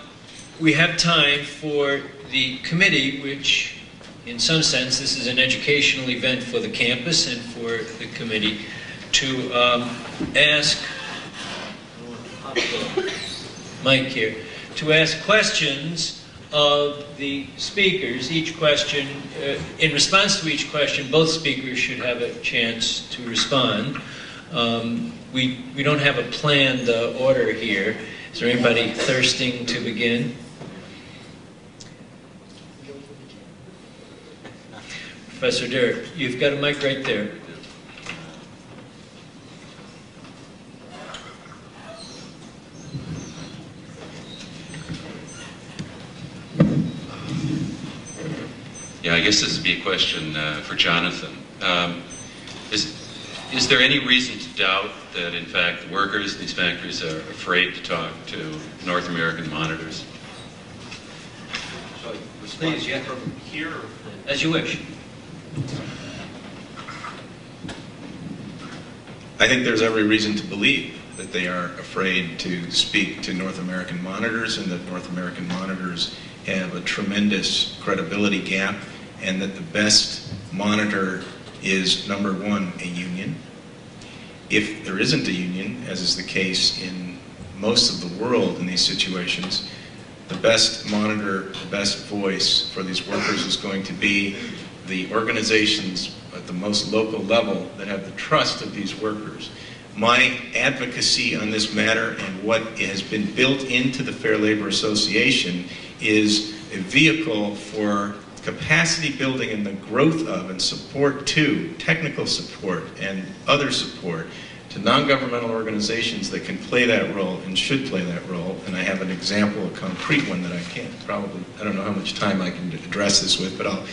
we have time for the committee, which in some sense this is an educational event for the campus and for the committee, to ask Mike here, to ask questions of the speakers. Each question, in response to each question, both speakers should have a chance to respond. We don't have a planned order here. Is there anybody thirsting to begin? Professor Derrick, you've got a mic right there. Yeah, I guess this would be a question for Jonathan. Is there any reason to doubt that, in fact, the workers in these factories are afraid to talk to North American monitors? Please, yeah. From here? As you wish. I think there's every reason to believe that they are afraid to speak to North American monitors, and that North American monitors have a tremendous credibility gap, and that the best monitor is, number one, a union. If there isn't a union, as is the case in most of the world in these situations, the best monitor, the best voice for these workers is going to be the organizations at the most local level that have the trust of these workers. My advocacy on this matter and what has been built into the Fair Labor Association is a vehicle for capacity building and the growth of and support to, technical support and other support to non-governmental organizations that can play that role and should play that role. And I have an example, a concrete one that I don't know how much time I can address this with, but I'll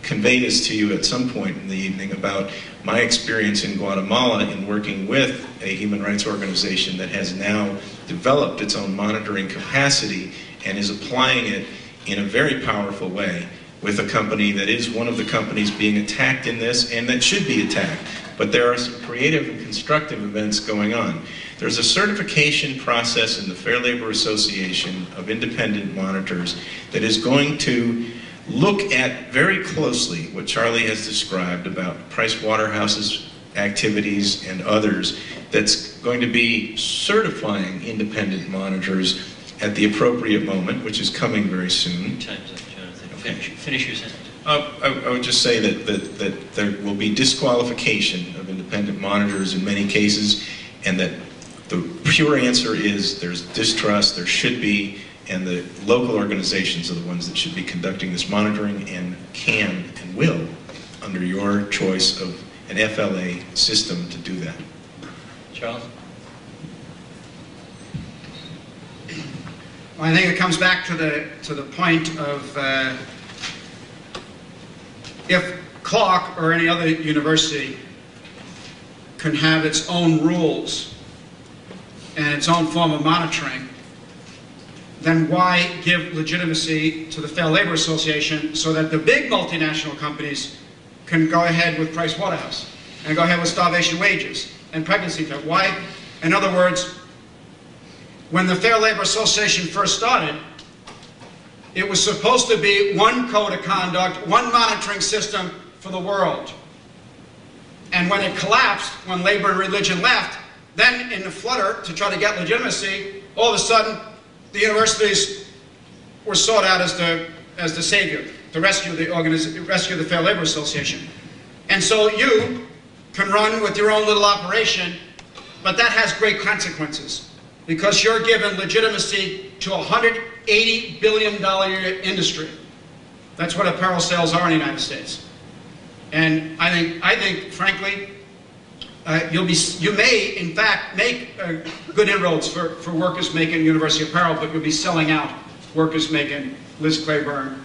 convey this to you at some point in the evening about my experience in Guatemala in working with a human rights organization that has now developed its own monitoring capacity and is applying it in a very powerful way with a company that is one of the companies being attacked in this and that should be attacked. But there are some creative and constructive events going on. There's a certification process in the Fair Labor Association of independent monitors that is going to look at very closely what Charlie has described about Price Waterhouse's activities and others, that's going to be certifying independent monitors at the appropriate moment, which is coming very soon. Time's up, Jonathan. Finish your sentence. I would just say that there will be disqualification of independent monitors in many cases, and that the pure answer is there's distrust, there should be, and the local organizations are the ones that should be conducting this monitoring and can and will, under your choice of an FLA system, to do that. Charles? Well, I think it comes back to the point of if Clark or any other university can have its own rules and its own form of monitoring, then why give legitimacy to the Fair Labor Association so that the big multinational companies can go ahead with Price Waterhouse and go ahead with starvation wages and pregnancy test? Why? In other words, when the Fair Labor Association first started, it was supposed to be one code of conduct, one monitoring system for the world. And when it collapsed, when labor and religion left, then in the flutter to try to get legitimacy, all of a sudden the universities were sought out as the savior to rescue the Fair Labor Association. And so you can run with your own little operation, but that has great consequences because you're giving legitimacy to a $180 billion industry. That's what apparel sales are in the United States. And I think frankly, you may, in fact, make good inroads for workers making university apparel, but you'll be selling out workers making Liz Claiborne